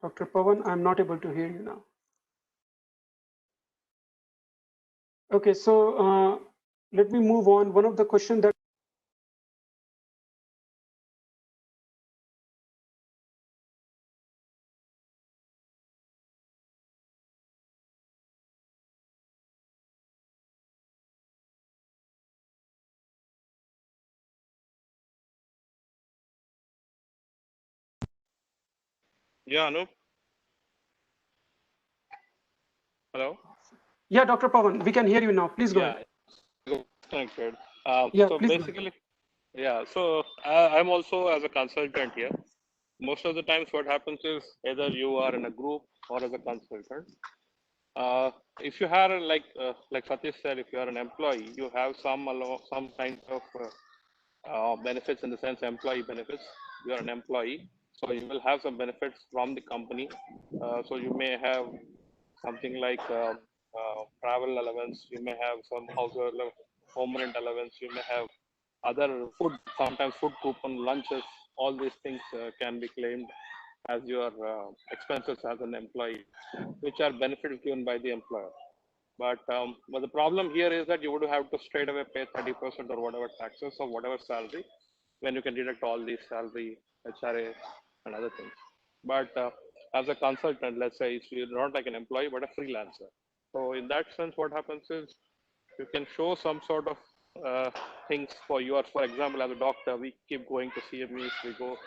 Dr. Pawan, I'm not able to hear you now. Okay, so let me move on. One of the questions that Yeah, Anup. Hello? Yeah, Dr. Pawan, we can hear you now. Please go ahead. Connected. So basically, so I'm also as a consultant here. Most of the times what happens is either you are in a group or as a consultant. If you have like Satish said, if you are an employee, you have some kind of benefits, in the sense employee benefits. You are an employee, so you will have some benefits from the company. So you may have something like travel allowance, you may have some home rent allowance, you may have other food, sometimes food coupon, lunches. All these things can be claimed as your expenses as an employee, which are benefits given by the employer. But the problem here is that you would have to straight away pay 30% or whatever taxes or whatever salary, when you can deduct all these salary, HRA, and other things. But as a consultant, let's say, if you're not like an employee but a freelancer, so in that sense, what happens is you can show some sort of things for yours. For example, as a doctor, we keep going to CMEs, we go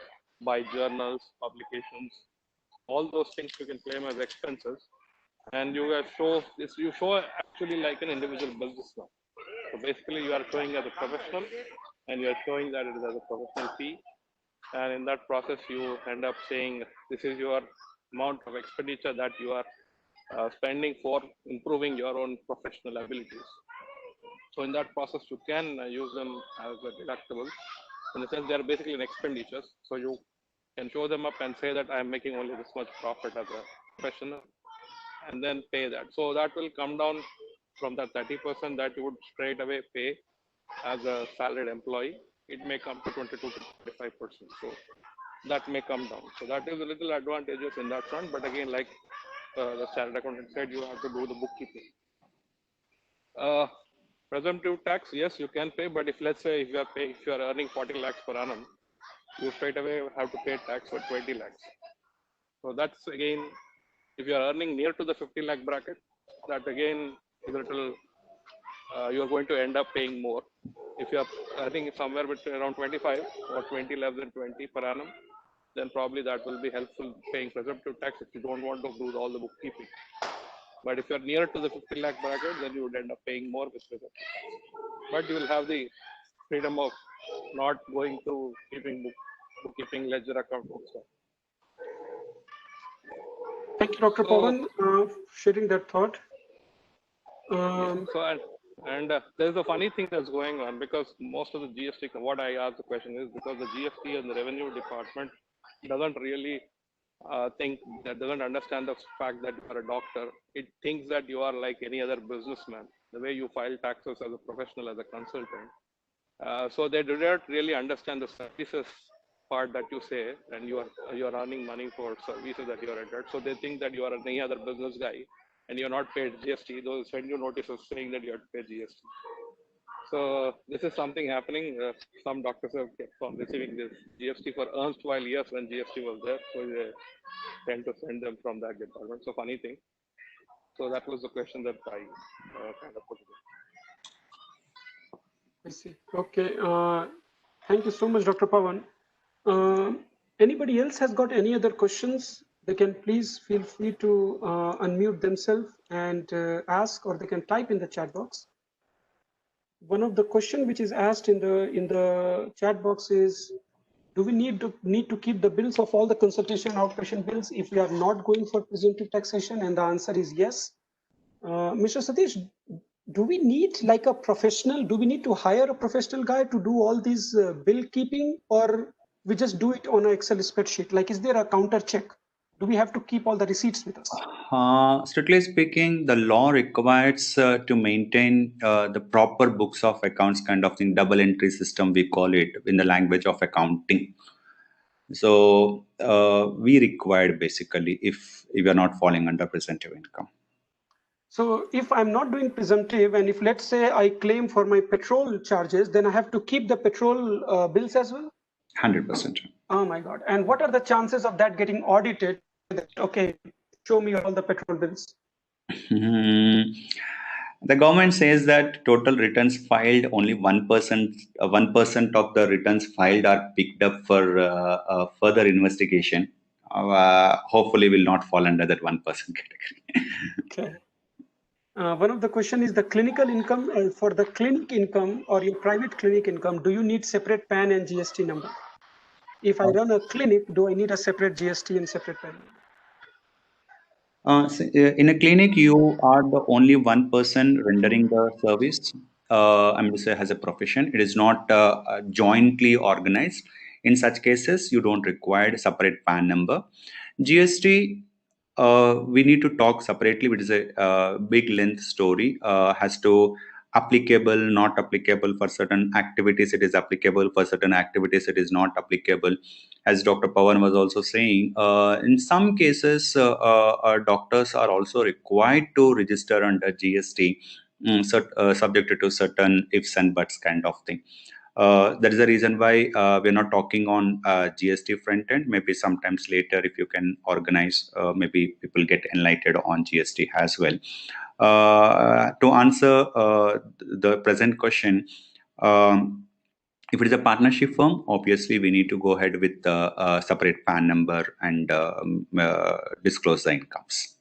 buy journals, publications, all those things you can claim as expenses, and you show this. You show actually like an individual businessman. So basically, you are showing as a professional, and you are showing that it is as a professional fee. And in that process, you end up saying this is your amount of expenditure that you are spending for improving your own professional abilities. So in that process, you can use them as a deductible. In the sense, they are basically an expenditures. So you can show them up and say that I am making only this much profit as a professional, and then pay that. So that will come down from that 30% that you would straight away pay as a salaried employee. It may come to 22 to 25%. So that may come down. So that is a little advantageous in that front. But again, like the chartered accountant said, you have to do the bookkeeping. Presumptive tax, yes, you can pay, but if let's say if you are earning 40 lakhs per annum, you straight away have to pay tax for 20 lakhs. So that's again, if you are earning near to the 50 lakh bracket, that again is a little, you are going to end up paying more. If you are, I think somewhere between around 25 or 20 less than 20 per annum, then probably that will be helpful paying presumptive tax if you don't want to do all the bookkeeping. But if you're near to the 50 lakh bracket, then you would end up paying more with presumptive tax. But you will have the freedom of not going to bookkeeping, ledger account and stuff. Thank you, Dr. Pawan, for sharing that thought. There's a funny thing that's going on, because most of the GST, what I asked the question is because the GST and the revenue department doesn't really doesn't understand the fact that you are a doctor. It thinks that you are like any other businessman, the way you file taxes as a professional, as a consultant. So they do not really understand the services part that you say, and you are earning money for services that you are rendered. So they think that you are any other business guy, and you're not paid GST. They'll send you notices saying that you have to pay GST. So this is something happening. Some doctors have kept on receiving this GST for erstwhile years when GST was there. So they tend to send them from that department. So funny thing. So that was the question that I kind of put it. I see. Okay. Thank you so much, Dr. Pawan. Anybody else has got any other questions? They can please feel free to unmute themselves and ask, or they can type in the chat box. One of the questions which is asked in the chat box is, do we need to keep the bills of all the consultation outpatient bills if we are not going for presumptive taxation? And the answer is yes. Mr. Satish, do we need like a professional? Do we need to hire a professional guy to do all these bill keeping, or we just do it on an Excel spreadsheet? Like, is there a counter check? Do we have to keep all the receipts with us? Strictly speaking, the law requires to maintain the proper books of accounts kind of thing, double entry system we call it in the language of accounting. So we required basically if we are not falling under presumptive income. So if I'm not doing presumptive, and if let's say I claim for my petrol charges, then I have to keep the petrol bills as well? 100%. Oh my God. And what are the chances of that getting audited? Okay, show me all the petrol bills. The government says that total returns filed, only 1% of the returns filed are picked up for further investigation. Hopefully will not fall under that 1% category. Okay. One of the question is the clinical income. For the clinic income or your private clinic income, do you need separate PAN and GST number? If I run a clinic, do I need a separate GST and separate PAN number? In a clinic, you are the only one person rendering the service. I mean to say, as a profession, it is not jointly organized. In such cases, you don't require a separate PAN number. GST, we need to talk separately, which is a big length story. Has to applicable, not applicable for certain activities. It is applicable for certain activities. It is not applicable. As Dr. Pawan was also saying, in some cases, doctors are also required to register under GST, subjected to certain ifs and buts kind of thing. That is the reason why we're not talking on GST front end. Maybe sometimes later, if you can organize, maybe people get enlightened on GST as well. To answer the present question, if it is a partnership firm, obviously we need to go ahead with the separate PAN number and disclose the incomes.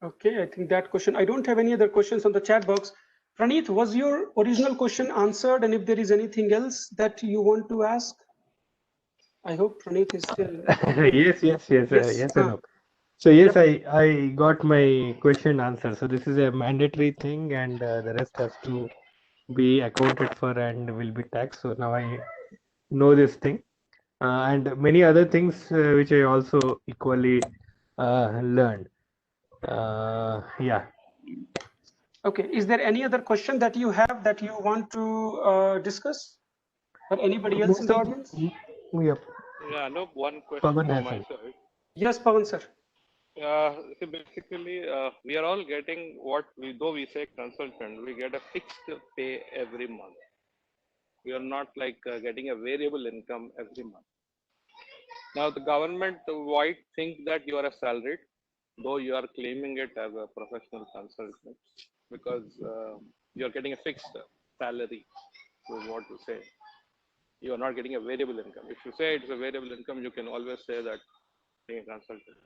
Okay, I think that question, I don't have any other questions on the chat box. Praneeth, was your original question answered? And if there is anything else that you want to ask? I hope Praneeth is still. Yes. So yes, I got my question answered. So this is a mandatory thing, and the rest has to be accounted for and will be taxed. So now I know this thing, and many other things which I also equally learned. Yeah. Okay, is there any other question that you have that you want to discuss? Or anybody else in the audience? Yep. Yeah, no, one question Pawan from has my side. Yes, Pawan sir. See, basically, we are all getting though we say consultant, we get a fixed pay every month. We are not like getting a variable income every month. Now, the government might think that you are a salaried, though you are claiming it as a professional consultant, because you are getting a fixed salary, is what to say. you are not getting a variable income. If you say it's a variable income, you can always say that being a consultant.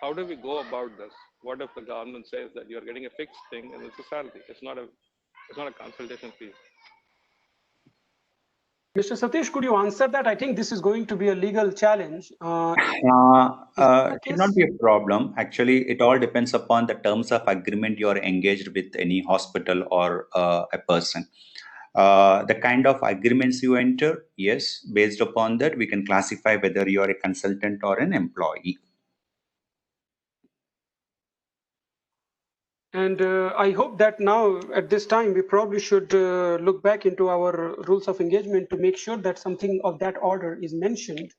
How do we go about this? What if the government says that you're getting a fixed thing and it's a salary? It's not a consultation fee. Mr. Satish, could you answer that? I think this is going to be a legal challenge. It should not be a problem. Actually, it all depends upon the terms of agreement you are engaged with any hospital or a person. The kind of agreements you enter, yes, based upon that, we can classify whether you are a consultant or an employee. And I hope that now at this time, we probably should look back into our rules of engagement to make sure that something of that order is mentioned,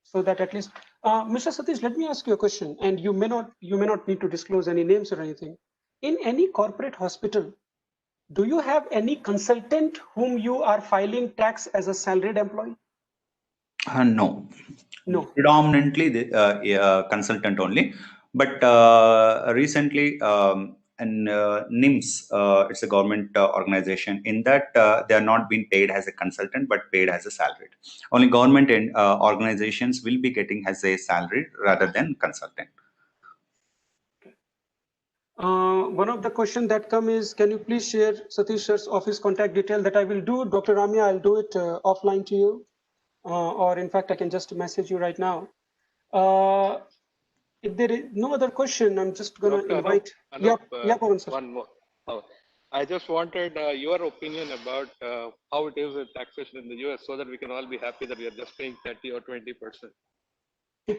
so that at least, Mr. Satish, let me ask you a question, and you may not need to disclose any names or anything. In any corporate hospital, do you have any consultant whom you are filing tax as a salaried employee? No. No. Predominantly the consultant only. But recently, and NIMS, it's a government organization. In that, they are not being paid as a consultant, but paid as a salaried. Only government and organizations will be getting as a salaried rather than consultant. One of the questions that come is, can you please share Satish sir's office contact detail? That I will do, Dr. Ramya, I'll do it offline to you. Or in fact, I can just message you right now. If there is no other question, I'm just going to invite. One more. I just wanted your opinion about how it is with taxation in the US, so that we can all be happy that we are just paying 30 or 20%.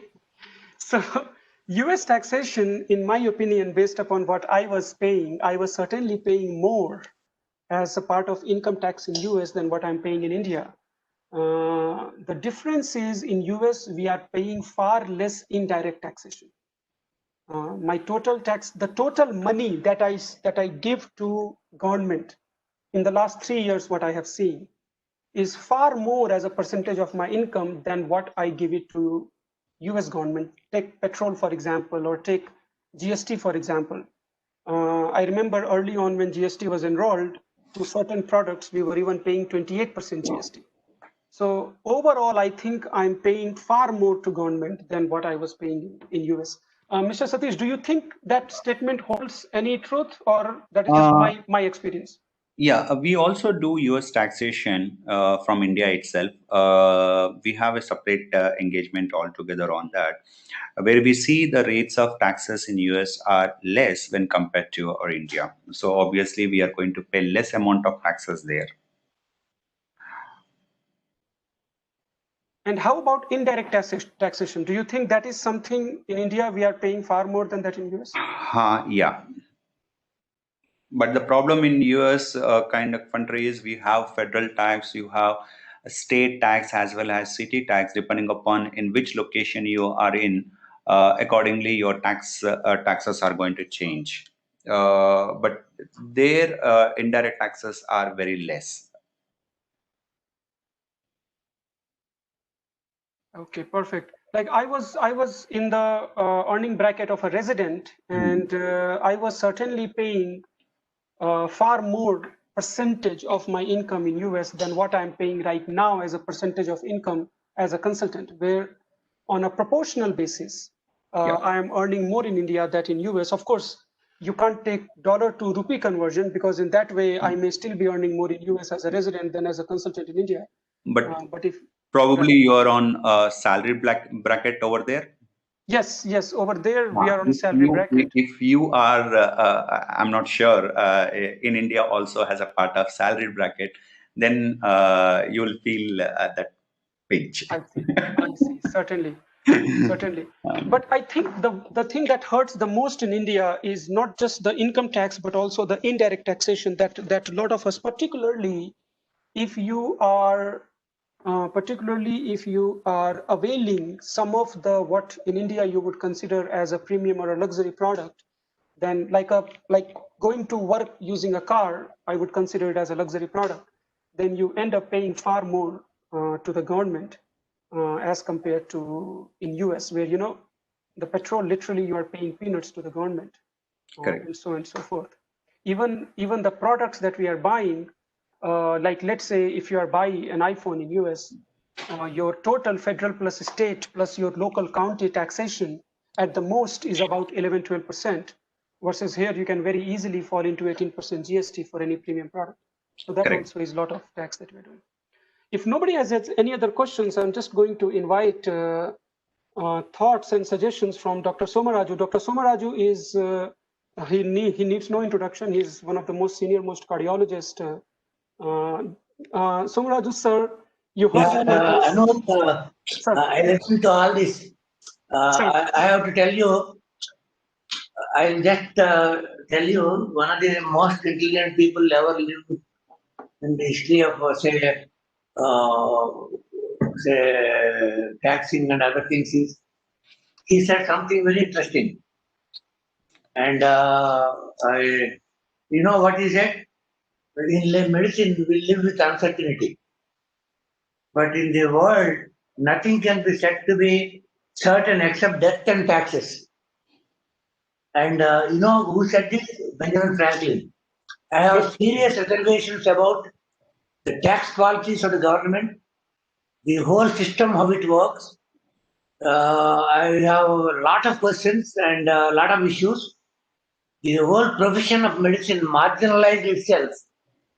So US taxation, in my opinion, based upon what I was paying, I was certainly paying more as a part of income tax in US than what I'm paying in India. The difference is in US, we are paying far less indirect taxation. My total tax, the total money that I give to government in the last 3 years, what I have seen is far more as a percentage of my income than what I give it to US government. Take petrol, for example, or take GST, for example. I remember early on when GST was enrolled, to certain products, we were even paying 28% GST. So overall, I think I'm paying far more to government than what I was paying in US. Mr. Satish, do you think that statement holds any truth, or that is just my experience? Yeah, we also do US taxation from India itself. We have a separate engagement altogether on that, where we see the rates of taxes in US are less when compared to our India. So obviously, we are going to pay less amount of taxes there. And how about indirect taxation? Do you think that is something in India we are paying far more than that in US? Yeah. But the problem in US kind of country is we have federal tax, you have a state tax as well as city tax, depending upon in which location you are in. Accordingly, your taxes are going to change. But their indirect taxes are very less. Okay, perfect. Like I was in the earning bracket of a resident, and I was certainly paying far more percentage of my income in US than what I'm paying right now as a percentage of income as a consultant, where on a proportional basis, I am earning more in India than in US. Of course, you can't take dollar to rupee conversion, because in that way, I may still be earning more in US as a resident than as a consultant in India. But if probably you are on a salary bracket over there. Yes, over there we are on a salary bracket. If you are, I'm not sure, in India also has a part of salary bracket, then you'll feel that pinch. I see, certainly. But I think the thing that hurts the most in India is not just the income tax, but also the indirect taxation that a lot of us, particularly if you are availing some of the what in India you would consider as a premium or a luxury product, then like going to work using a car, I would consider it as a luxury product. Then you end up paying far more to the government as compared to in US, where the petrol literally you are paying peanuts to the government, and so on and so forth. Even the products that we are buying, like let's say if you are buying an iPhone in US, your total federal plus state plus your local county taxation at the most is about 11-12%, versus here you can very easily fall into 18% GST for any premium product. So that Correct. also is a lot of tax that we're doing. If nobody has any other questions, I'm just going to invite thoughts and suggestions from Dr. Somaraju. Dr. Somaraju is, he needs no introduction. He's one of the most senior most cardiologists. Somaraju, sir, you heard Anup, I listened to all this. I have to tell you, I'll just tell you, one of the most intelligent people ever lived in the history of, say taxing and other things is, he said something very interesting. And you know what he said? In medicine, we live with uncertainty. But in the world, nothing can be said to be certain except death and taxes. And you know who said this? Benjamin Franklin. I have serious reservations about the tax policies of the government, the whole system, how it works. I have a lot of questions and a lot of issues. The whole profession of medicine marginalized itself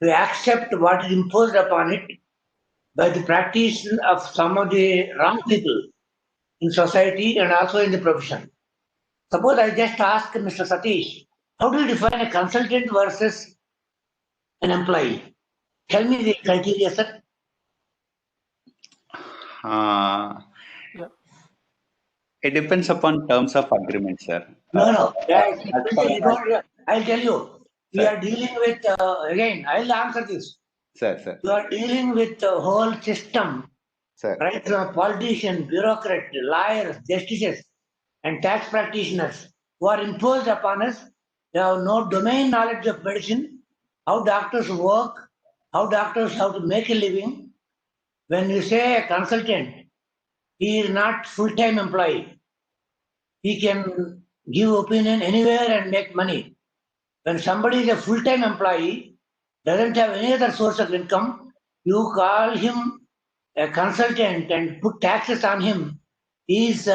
to accept what is imposed upon it by the practice of some of the wrong people in society and also in the profession. Suppose I just ask Mr. Satish, how do you define a consultant versus an employee? Tell me the criteria, sir. It depends upon terms of agreement, sir. No. I'll tell you. We are dealing with, again, I'll answer this. Sir. You are dealing with the whole system, Sir. right? From politicians, bureaucrats, lawyers, justices, and tax practitioners who are imposed upon us. They have no domain knowledge of medicine, how doctors work, how doctors have to make a living. When you say a consultant, he is not full-time employee. He can give opinion anywhere and make money. When somebody is a full-time employee, doesn't have any other source of income, you call him a consultant and put taxes on him, is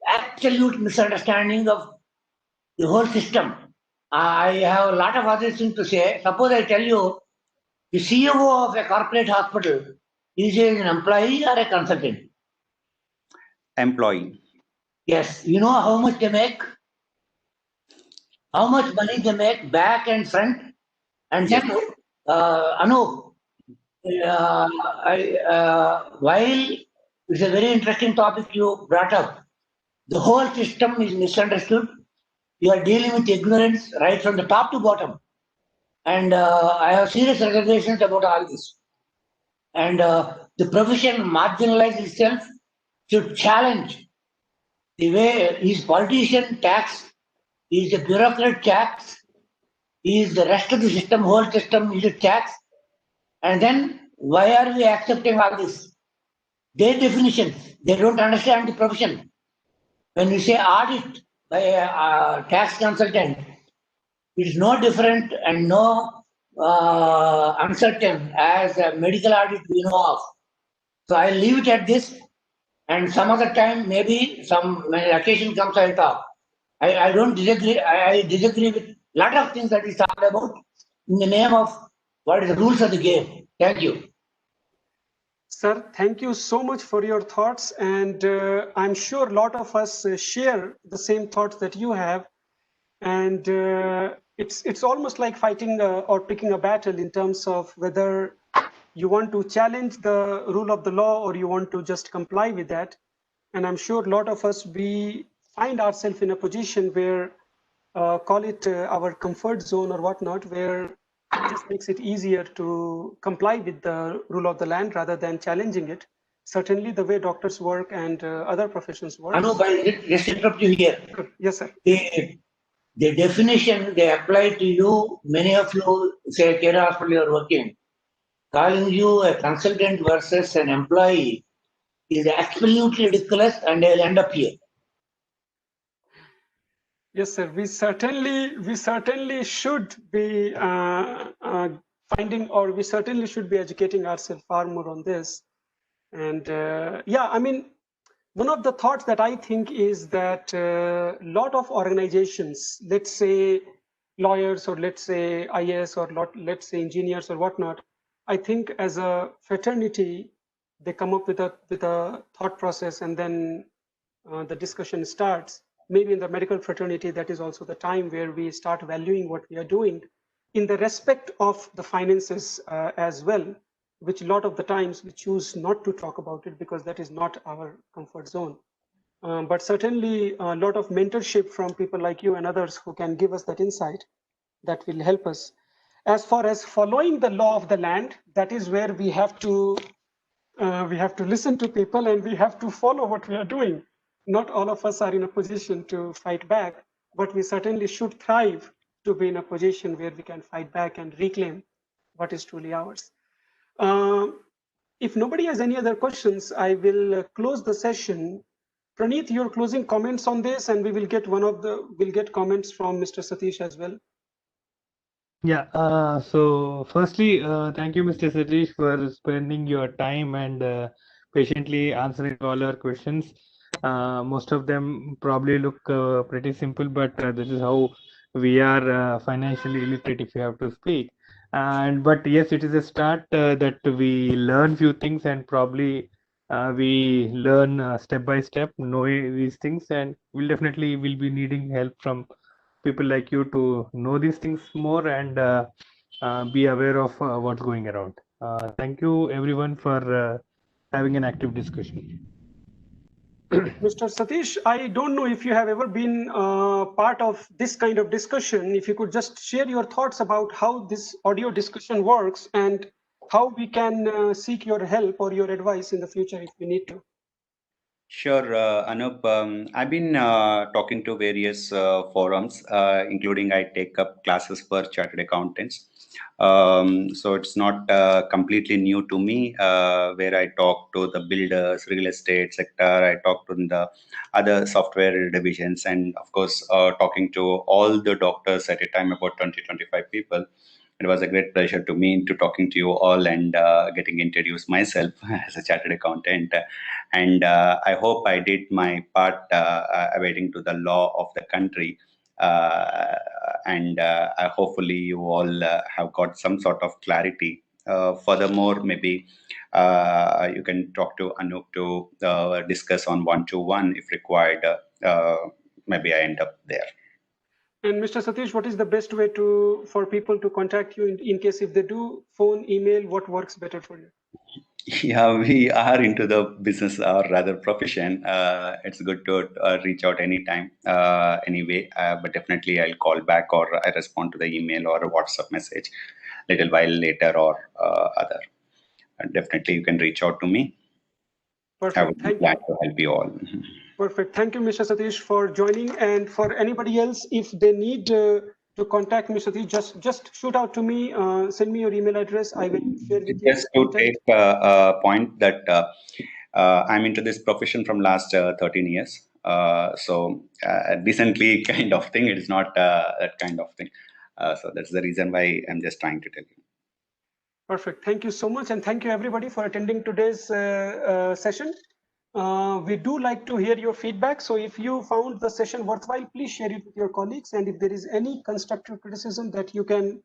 absolute misunderstanding of the whole system. I have a lot of other things to say. Suppose I tell you, the CEO of a corporate hospital, is he an employee or a consultant? Employee. Yes. You know how much they make? How much money they make back and front? And then, Anup, while it's a very interesting topic you brought up, the whole system is misunderstood. You are dealing with ignorance right from the top to bottom. And I have serious reservations about all this. And the profession marginalized itself should challenge the way his politician tax, is the bureaucrat tax, is the rest of the system, whole system is a tax. And then why are we accepting all this? Their definitions, they don't understand the profession. When we say audit by a tax consultant, it is no different and no uncertain as a medical audit we know of. So I'll leave it at this, and some other time, maybe when occasion comes, I'll talk. I don't disagree. I disagree with a lot of things that we talked about in the name of what is the rules of the game. Thank you. Sir, thank you so much for your thoughts. And I'm sure a lot of us share the same thoughts that you have. And it's almost like fighting or picking a battle in terms of whether you want to challenge the rule of the law or you want to just comply with that. And I'm sure a lot of us, we find ourselves in a position where, call it our comfort zone or whatnot, where it just makes it easier to comply with the rule of the land rather than challenging it. Certainly the way doctors work and other professions work. Anu, just interrupt you here. Yes, sir. The definition they apply to you, many of you say care hospital you are working, calling you a consultant versus an employee is absolutely ridiculous, and they'll end up here. Yes, sir. We certainly should be finding, or we certainly should be educating ourselves far more on this. And yeah, I mean, one of the thoughts that I think is that a lot of organizations, let's say lawyers, or let's say IAS, or let's say engineers or whatnot, I think as a fraternity, they come up with a thought process, and then the discussion starts. Maybe in the medical fraternity, that is also the time where we start valuing what we are doing in the respect of the finances as well, which a lot of the times we choose not to talk about it because that is not our comfort zone. But certainly a lot of mentorship from people like you and others who can give us that insight, that will help us. As far as following the law of the land, that is where we have to listen to people and we have to follow what we are doing. Not all of us are in a position to fight back, but we certainly should thrive to be in a position where we can fight back and reclaim what is truly ours. If nobody has any other questions, I will close the session. Praneeth, your closing comments on this, and we will get we'll get comments from Mr. Satish as well. Yeah, so firstly, thank you, Mr. Satish, for spending your time and patiently answering all our questions. Most of them probably look pretty simple, but this is how we are financially illiterate, if you have to speak. But yes, it is a start that we learn few things, and probably we learn step by step, know these things, and we'll definitely will be needing help from people like you to know these things more and be aware of what's going around. Thank you everyone for having an active discussion. Mr. Satish, I don't know if you have ever been part of this kind of discussion. If you could just share your thoughts about how this audio discussion works and how we can seek your help or your advice in the future if we need to. Sure, Anup. I've been talking to various forums, including I take up classes for chartered accountants. So it's not completely new to me, where I talk to the builders, real estate sector, I talk to the other software divisions, and of course, talking to all the doctors at a time, about 20-25 people. It was a great pleasure to me to talking to you all and getting introduced myself as a chartered accountant. And I hope I did my part awaiting to the law of the country. And hopefully you all have got some sort of clarity. Furthermore, maybe you can talk to Anup to discuss on one-to-one if required. Maybe I end up there. And Mr. Satish, what is the best way for people to contact you in case if they do phone, email, what works better for you? Yeah, we are into the business or rather profession. It's good to reach out anytime, anyway. But definitely I'll call back or I respond to the email or a WhatsApp message little while later or other. Definitely you can reach out to me. I would Perfect. be Thank glad you. to help you all. Perfect. Thank you, Mr. Satish, for joining. And for anybody else, if they need to contact Mr. Satish, just shoot out to me. Send me your email address. I will share with you. Just to take a point that I'm into this profession from last 13 years. So decently kind of thing. It is not that kind of thing. So that's the reason why I'm just trying to tell you. Perfect. Thank you so much. And thank you everybody for attending today's session. We do like to hear your feedback. So if you found the session worthwhile, please share it with your colleagues. And if there is any constructive criticism that you can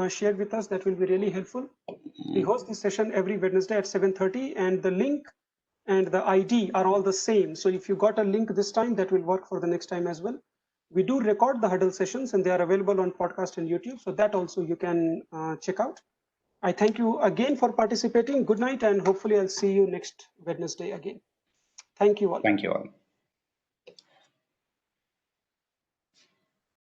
share with us, that will be really helpful. We host this session every Wednesday at 7:30, and the link and the ID are all the same. So if you got a link this time, that will work for the next time as well. We do record the huddle sessions and they are available on podcast and YouTube. So that also you can check out. I thank you again for participating. Good night, and hopefully I'll see you next Wednesday again. Thank you all. Thank you all.